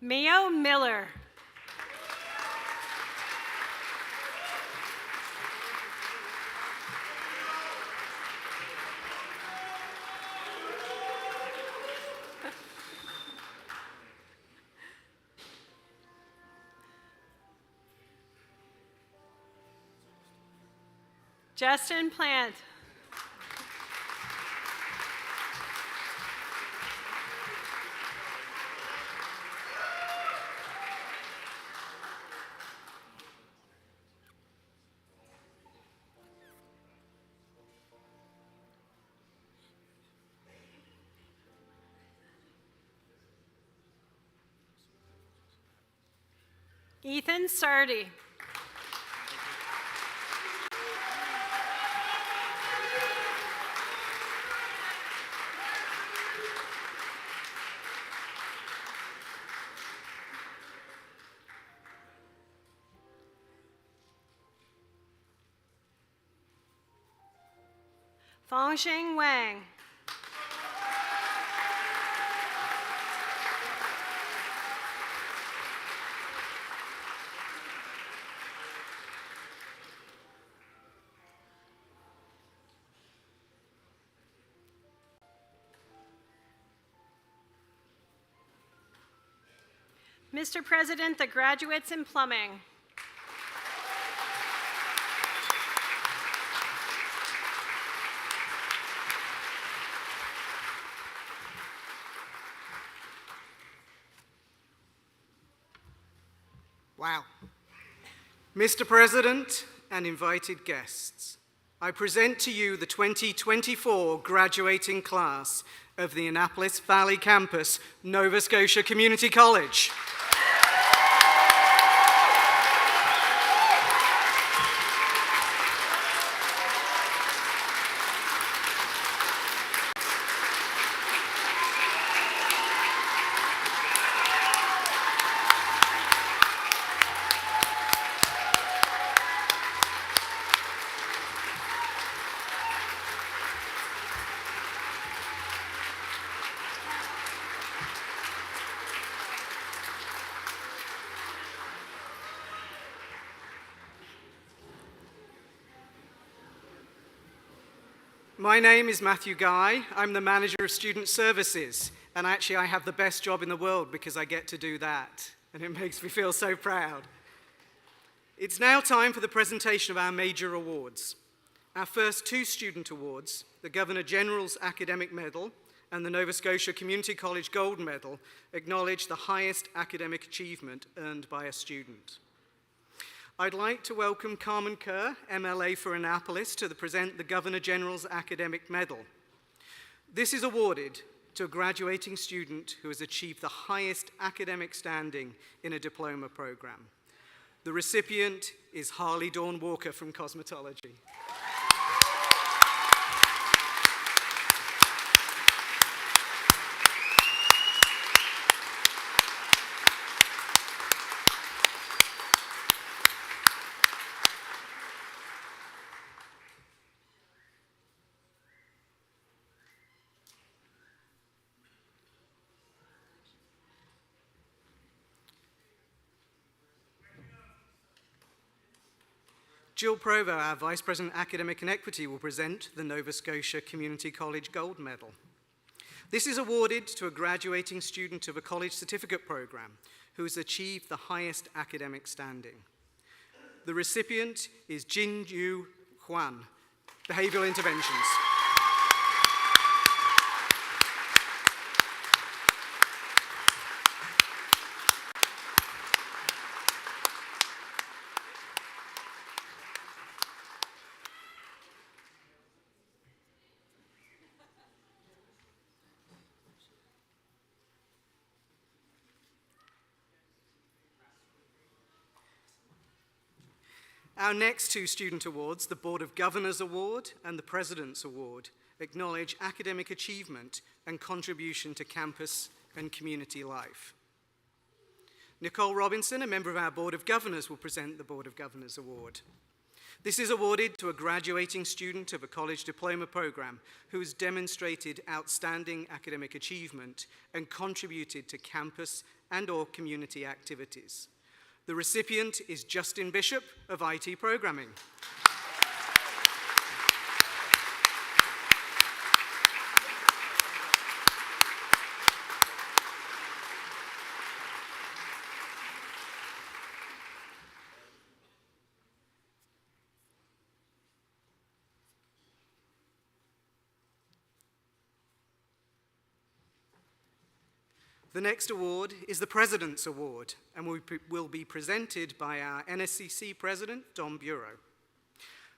Speaker 6: Mio Miller. Justin Plant. Ethan Sardi. Fongxing Wang. Mr. President, the graduates in plumbing.
Speaker 7: Wow. Mr. President and invited guests, I present to you the 2024 graduating class of the Annapolis Valley Campus, Nova Scotia Community College. My name is Matthew Guy. I'm the manager of student services, and actually I have the best job in the world because I get to do that, and it makes me feel so proud. It's now time for the presentation of our major awards. Our first two student awards, the Governor General's Academic Medal and the Nova Scotia Community College Gold Medal, acknowledge the highest academic achievement earned by a student. I'd like to welcome Carmen Kerr, MLA for Annapolis, to present the Governor General's Academic Medal. This is awarded to a graduating student who has achieved the highest academic standing in a diploma program. The recipient is Harley Dawn Walker from Cosmetology. Jill Provo, our Vice President Academic and Equity, will present the Nova Scotia Community College Gold Medal. This is awarded to a graduating student of a college certificate program who has achieved the highest academic standing. The recipient is Jin Yu Huan, Behavioral Interventions. Our next two student awards, the Board of Governors Award and the President's Award, acknowledge academic achievement and contribution to campus and community life. Nicole Robinson, a member of our Board of Governors, will present the Board of Governors Award. This is awarded to a graduating student of a college diploma program who has demonstrated outstanding academic achievement and contributed to campus and/or community activities. The recipient is Justin Bishop of IT Programming. The next award is the President's Award and will be presented by our NSCC President, Dom Bureau.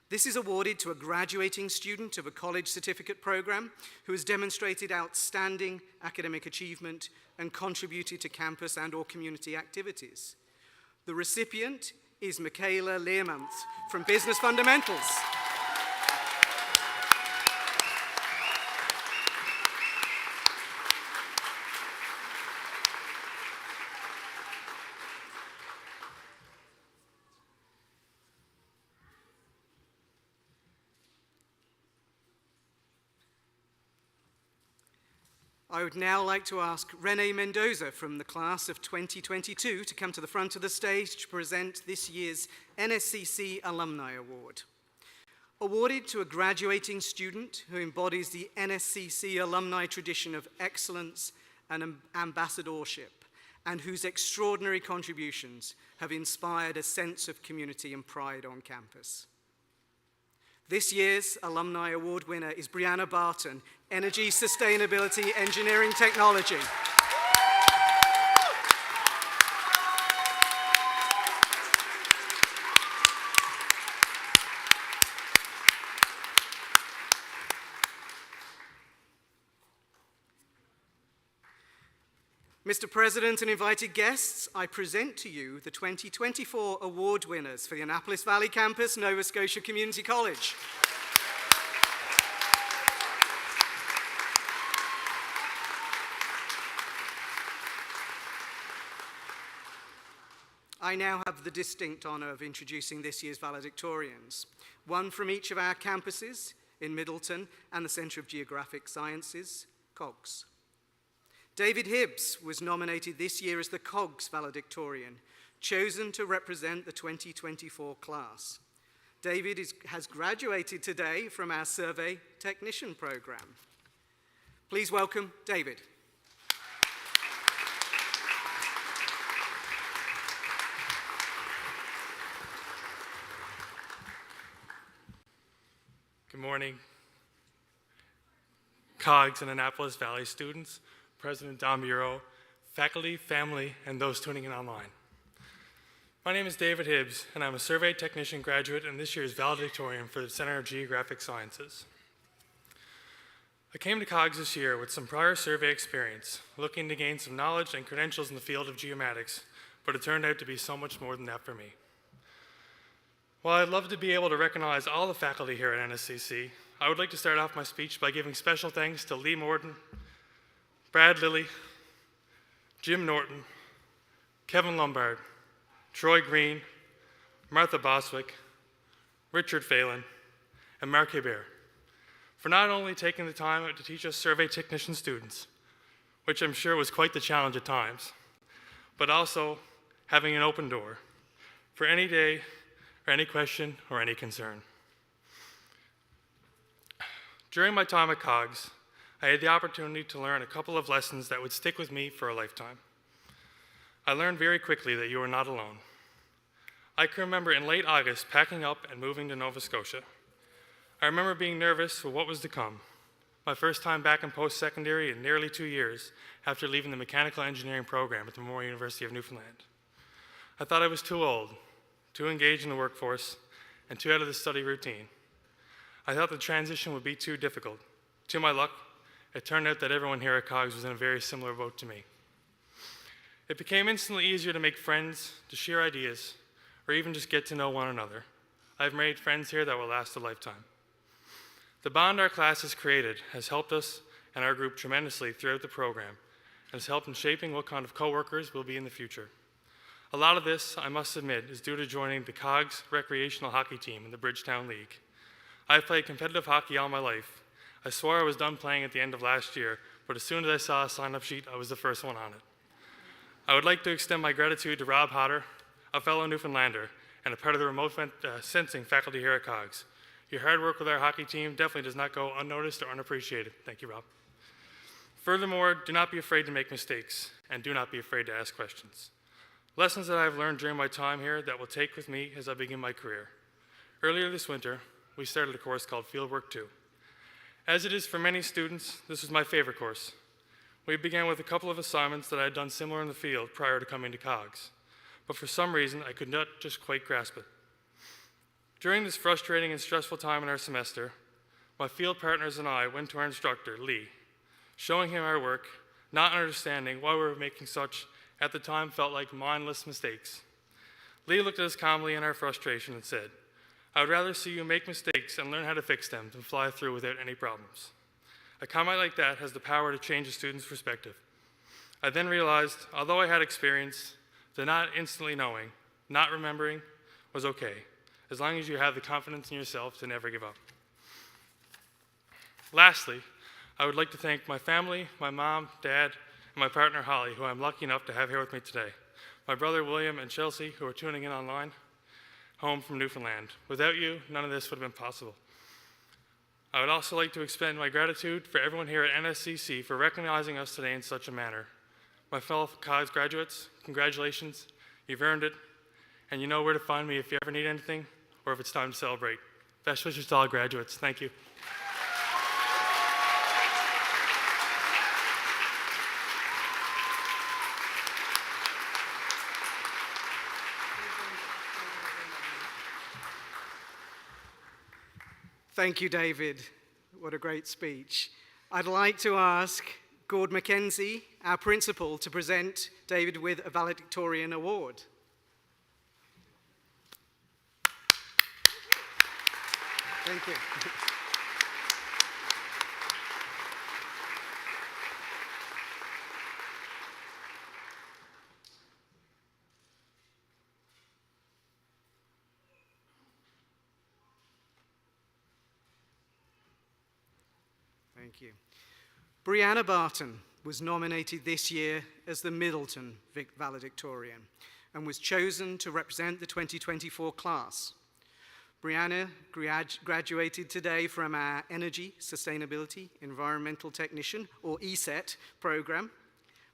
Speaker 7: This is awarded to a graduating student of a college certificate program who has demonstrated outstanding academic achievement and contributed to campus and/or community activities. The recipient is Michaela Learmonth from Business Fundamentals. I would now like to ask Renee Mendoza from the class of 2022 to come to the front of the stage to present this year's NSCC Alumni Award. Awarded to a graduating student who embodies the NSCC alumni tradition of excellence and ambassadorship, and whose extraordinary contributions have inspired a sense of community and pride on campus. This year's Alumni Award winner is Brianna Barton, Energy, Sustainability, Engineering, Technology. Mr. President and invited guests, I present to you the 2024 award winners for the Annapolis Valley Campus, Nova Scotia Community College. I now have the distinct honor of introducing this year's valedictorians, one from each of our campuses in Middleton and the Center of Geographic Sciences, COGS. David Hibbs was nominated this year as the COGS valedictorian, chosen to represent the 2024 class. David has graduated today from our survey technician program. Please welcome David.
Speaker 8: Good morning, COGS and Annapolis Valley students, President Dom Bureau, faculty, family, and those tuning in online. My name is David Hibbs, and I'm a survey technician graduate and this year's valedictorian for the Center of Geographic Sciences. I came to COGS this year with some prior survey experience, looking to gain some knowledge and credentials in the field of geomatics, but it turned out to be so much more than that for me. While I'd love to be able to recognize all the faculty here at NSCC, I would like to start off my speech by giving special thanks to Lee Morton, Brad Lilly, Jim Norton, Kevin Lombard, Troy Green, Martha Boswick, Richard Phelan, and Mark Hebert for not only taking the time out to teach us survey technician students, which I'm sure was quite the challenge at times, but also having an open door for any day or any question or any concern. During my time at COGS, I had the opportunity to learn a couple of lessons that would stick with me for a lifetime. I learned very quickly that you are not alone. I can remember in late August packing up and moving to Nova Scotia. I remember being nervous for what was to come. My first time back in post-secondary in nearly 2 years after leaving the mechanical engineering program at the Memorial University of Newfoundland. I thought I was too old, too engaged in the workforce, and too out of the study routine. I thought the transition would be too difficult. To my luck, it turned out that everyone here at COGS was in a very similar boat to me. It became instantly easier to make friends, to share ideas, or even just get to know one another, I've made friends here that will last a lifetime. The bond our class has created has helped us and our group tremendously throughout the program and has helped in shaping what kind of coworkers we'll be in the future. A lot of this, I must admit, is due to joining the COGS recreational hockey team in the Bridgetown League. I've played competitive hockey all my life. I swore I was done playing at the end of last year, but as soon as I saw a sign-up sheet, I was the first one on it. I would like to extend my gratitude to Rob Hodder, a fellow Newfoundlander, and a part of the remote sensing faculty here at COGS. Your hard work with our hockey team definitely does not go unnoticed or unappreciated. Thank you, Rob. Furthermore, do not be afraid to make mistakes, and do not be afraid to ask questions. Lessons that I've learned during my time here that will take with me as I begin my career. Earlier this winter, we started a course called Fieldwork 2. As it is for many students, this was my favorite course. We began with a couple of assignments that I had done similar in the field prior to coming to COGS, but for some reason I could not just quite grasp it. During this frustrating and stressful time in our semester, my field partners and I went to our instructor, Lee, showing him our work, not understanding why we were making such, at the time, felt like mindless mistakes. Lee looked at us calmly in our frustration and said, "I would rather see you make mistakes and learn how to fix them than fly through without any problems." A comment like that has the power to change a student's perspective. I then realized, although I had experience, that not instantly knowing, not remembering, was okay, as long as you have the confidence in yourself to never give up. Lastly, I would like to thank my family, my mom, dad, and my partner Holly, who I'm lucky enough to have here with me today, my brother William and Chelsea, who are tuning in online, home from Newfoundland. Without you, none of this would have been possible. I would also like to extend my gratitude for everyone here at NSCC for recognizing us today in such a manner. My fellow COGS graduates, congratulations, you've earned it, and you know where to find me if you ever need anything or if it's time to celebrate. Best wishes to all graduates. Thank you.
Speaker 7: Thank you, David. What a great speech. I'd like to ask Gord Mackenzie, our principal, to present David with a valedictorian award. Thank you. Thank you. Brianna Barton was nominated this year as the Middleton valedictorian and was chosen to represent the 2024 class. Brianna graduated today from our Energy, Sustainability, Environmental Technician, or ESET, program.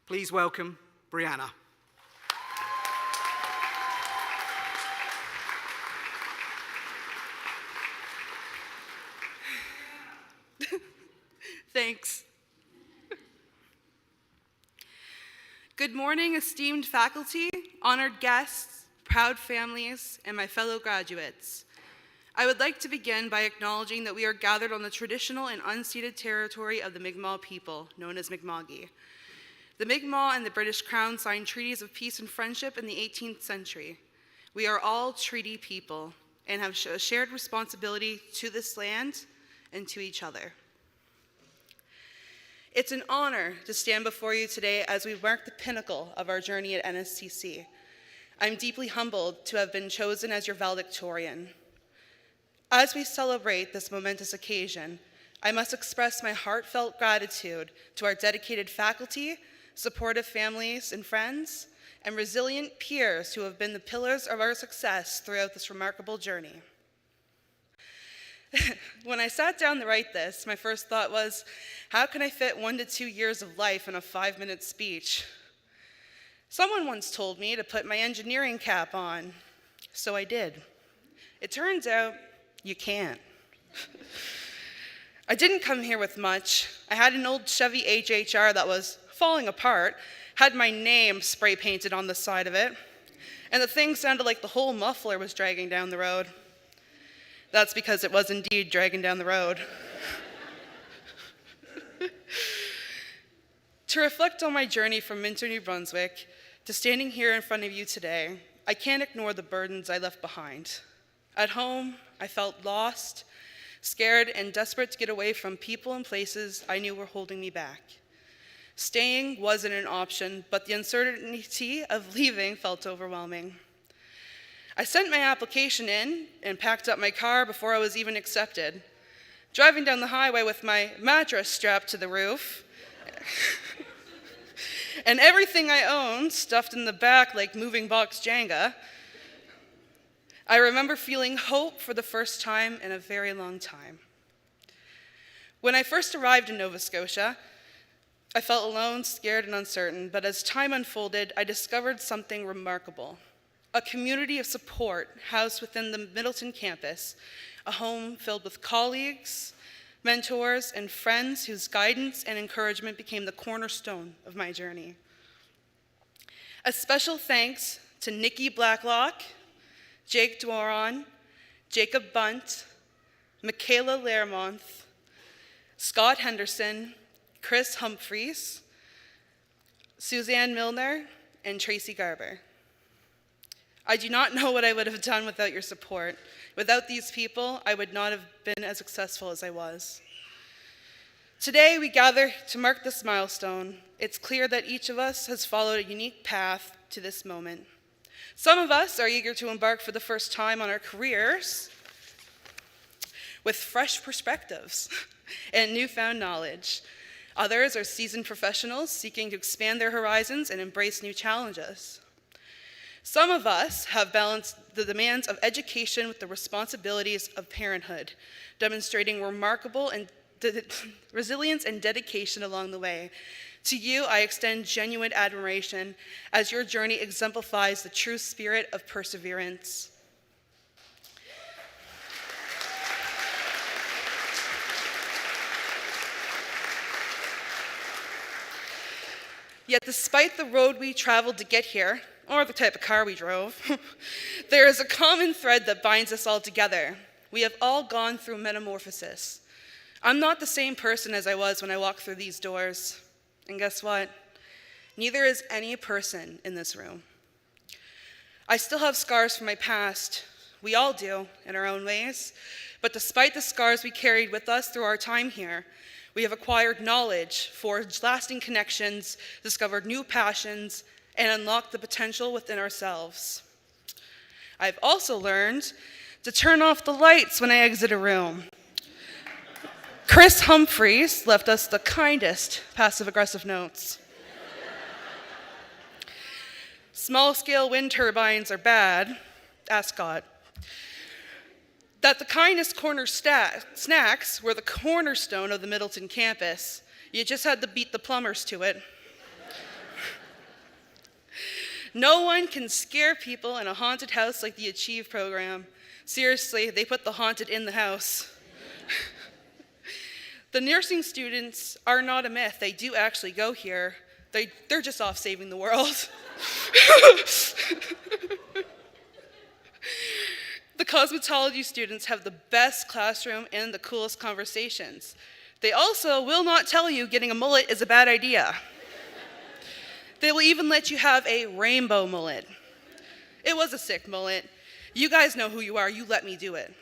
Speaker 7: Please welcome Brianna.
Speaker 9: Thanks. Good morning, esteemed faculty, honored guests, proud families, and my fellow graduates. I would like to begin by acknowledging that we are gathered on the traditional and unceded territory of the Mi'kmaq people, known as Mi'kma'ki. The Mi'kmaq and the British Crown signed treaties of peace and friendship in the 18th century. We are all treaty people and have a shared responsibility to this land and to each other. It's an honor to stand before you today as we mark the pinnacle of our journey at NSCC. I'm deeply humbled to have been chosen as your valedictorian. As we celebrate this momentous occasion, I must express my heartfelt gratitude to our dedicated faculty, supportive families and friends, and resilient peers who have been the pillars of our success throughout this remarkable journey. When I sat down to write this, my first thought was, how can I fit 1 to 2 years of life in a 5-minute speech? Someone once told me to put my engineering cap on, so I did. It turns out you can't. I didn't come here with much. I had an old Chevy HHR that was falling apart, had my name spray painted on the side of it, and the thing sounded like the whole muffler was dragging down the road. That's because it was indeed dragging down the road. To reflect on my journey from Minter, New Brunswick, to standing here in front of you today, I can't ignore the burdens I left behind. At home, I felt lost, scared, and desperate to get away from people and places I knew were holding me back. Staying wasn't an option, but the uncertainty of leaving felt overwhelming. I sent my application in and packed up my car before I was even accepted. Driving down the highway with my mattress strapped to the roof and everything I owned stuffed in the back like moving box Jenga, I remember feeling hope for the first time in a very long time. When I first arrived in Nova Scotia, I felt alone, scared, and uncertain, but as time unfolded, I discovered something remarkable. A community of support housed within the Middleton campus, a home filled with colleagues, mentors, and friends whose guidance and encouragement became the cornerstone of my journey. A special thanks to Nikki Blacklock, Jake Dworon, Jacob Bunt, Michaela Lermont, Scott Henderson, Chris Humphreys, Suzanne Milner, and Tracy Garber. I do not know what I would have done without your support. Without these people, I would not have been as successful as I was. Today, we gather to mark this milestone. It's clear that each of us has followed a unique path to this moment. Some of us are eager to embark for the first time on our careers with fresh perspectives and newfound knowledge. Others are seasoned professionals seeking to expand their horizons and embrace new challenges. Some of us have balanced the demands of education with the responsibilities of parenthood, demonstrating remarkable and resilience and dedication along the way. To you, I extend genuine admiration as your journey exemplifies the true spirit of perseverance. Yet despite the road we traveled to get here, or the type of car we drove, there is a common thread that binds us all together. We have all gone through metamorphosis. I'm not the same person as I was when I walked through these doors. And guess what? Neither is any person in this room. I still have scars from my past. We all do, in our own ways. But despite the scars we carried with us through our time here, we have acquired knowledge, forged lasting connections, discovered new passions, and unlocked the potential within ourselves. I've also learned to turn off the lights when I exit a room. Chris Humphreys left us the kindest passive-aggressive notes. Small-scale wind turbines are bad, ask God. That the kindest corner snacks were the cornerstone of the Middleton campus. You just had to beat the plumbers to it. No one can scare people in a haunted house like the Achieve program. Seriously, they put the haunted in the house. The nursing students are not a myth. They do actually go here. They're just off saving the world. The cosmetology students have the best classroom and the coolest conversations. They also will not tell you getting a mullet is a bad idea. They will even let you have a rainbow mullet. It was a sick mullet. You guys know who you are. You let me do it.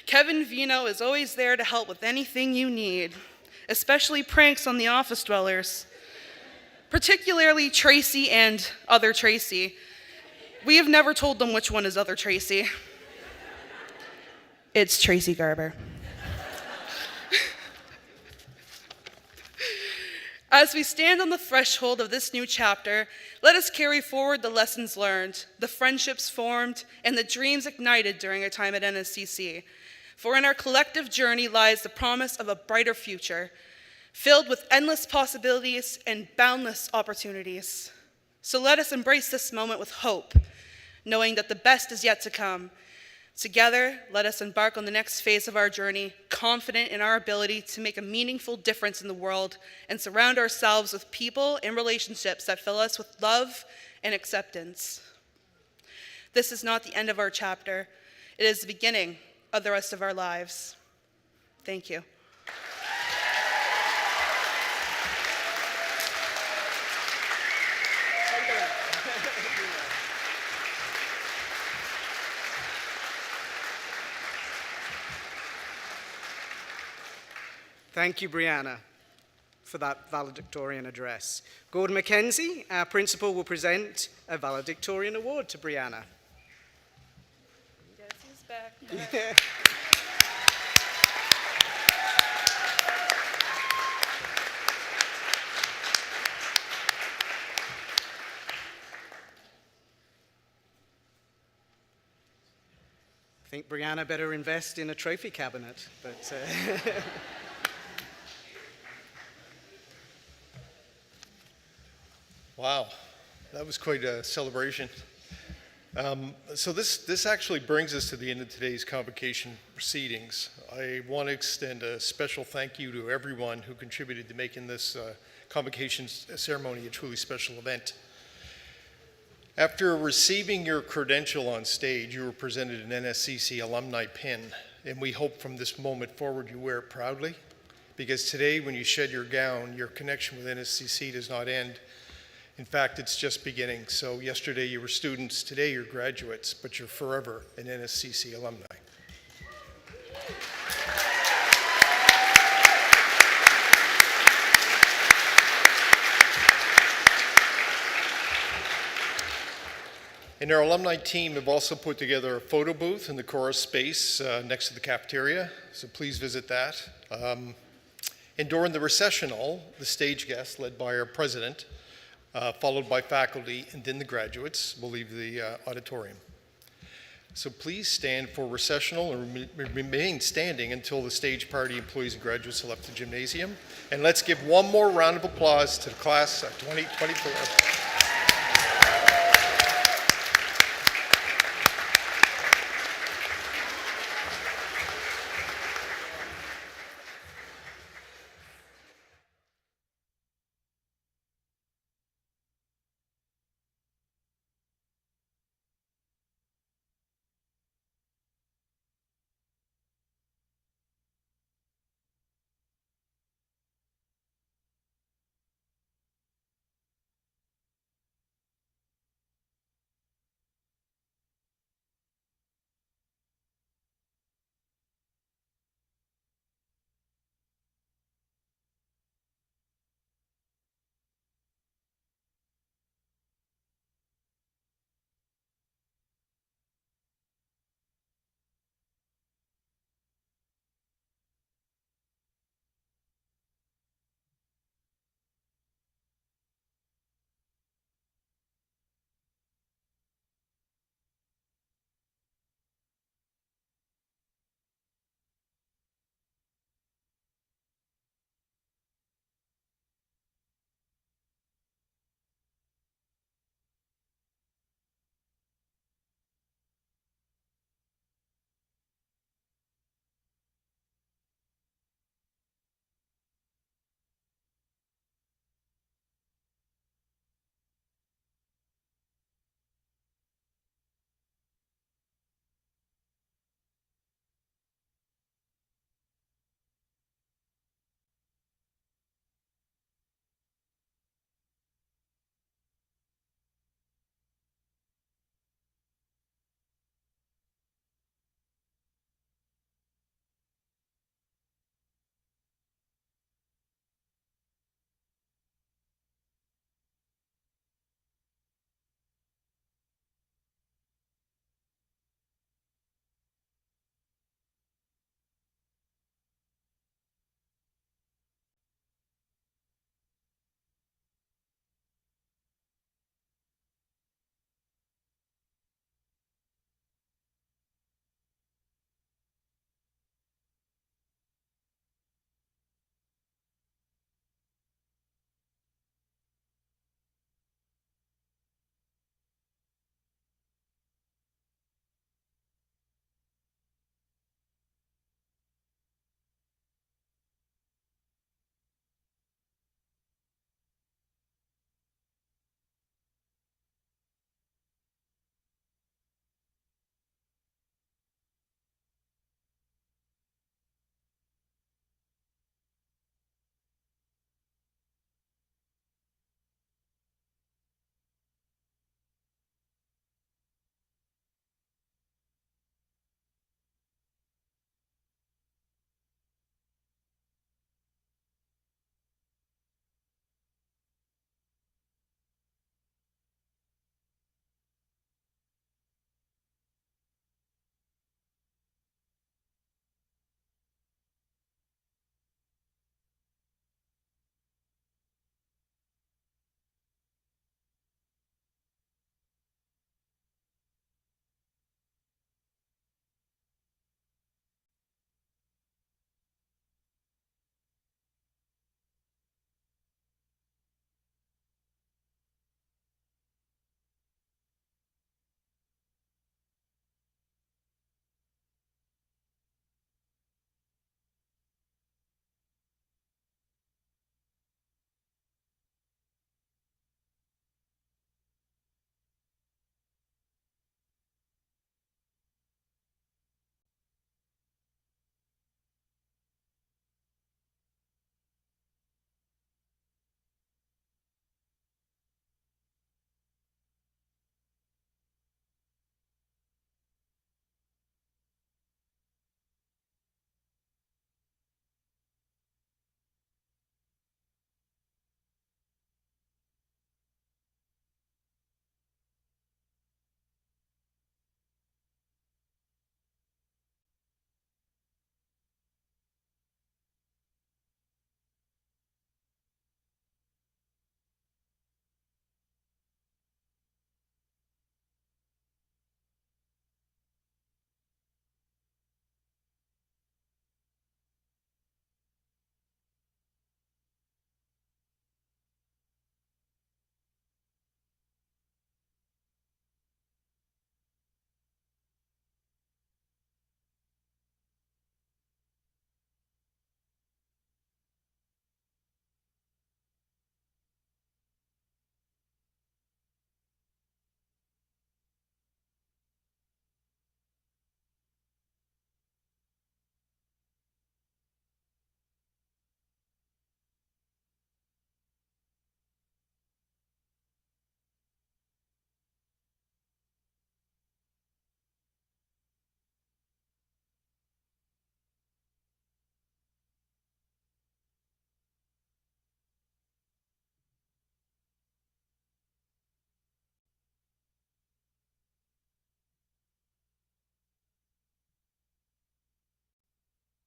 Speaker 9: Kevin Vino is always there to help with anything you need, especially pranks on the office dwellers, particularly Tracy and other Tracy. We have never told them which one is other Tracy. It's Tracy Garber. As we stand on the threshold of this new chapter, let us carry forward the lessons learned, the friendships formed, and the dreams ignited during our time at NSCC. For in our collective journey lies the promise of a brighter future, filled with endless possibilities and boundless opportunities. So let us embrace this moment with hope, knowing that the best is yet to come. Together, let us embark on the next phase of our journey, confident in our ability to make a meaningful difference in the world and surround ourselves with people and relationships that fill us with love and acceptance. This is not the end of our chapter. It is the beginning of the rest of our lives. Thank you.
Speaker 7: Thank you, Brianna, for that valedictorian address. Gordon McKenzie, our principal, will present a valedictorian award to Brianna.
Speaker 9: Yes, he's back.
Speaker 7: I think Brianna better invest in a trophy cabinet, but
Speaker 1: Wow, that was quite a celebration. So this actually brings us to the end of today's convocation proceedings. I want to extend a special thank you to everyone who contributed to making this convocation ceremony a truly special event. After receiving your credential on stage, you were presented an NSCC alumni pin, and we hope from this moment forward you wear it proudly, because today when you shed your gown, your connection with NSCC does not end. In fact, it's just beginning. So yesterday you were students, today you're graduates, but you're forever an NSCC alumni. And our alumni team have also put together a photo booth in the chorus space next to the cafeteria, so please visit that. And during the recessional, the stage guests, led by our president, followed by faculty, and then the graduates, will leave the auditorium. So please stand for recessional and remain standing until the stage party employees and graduates have left the gymnasium. And let's give one more round of applause to the class of 2024.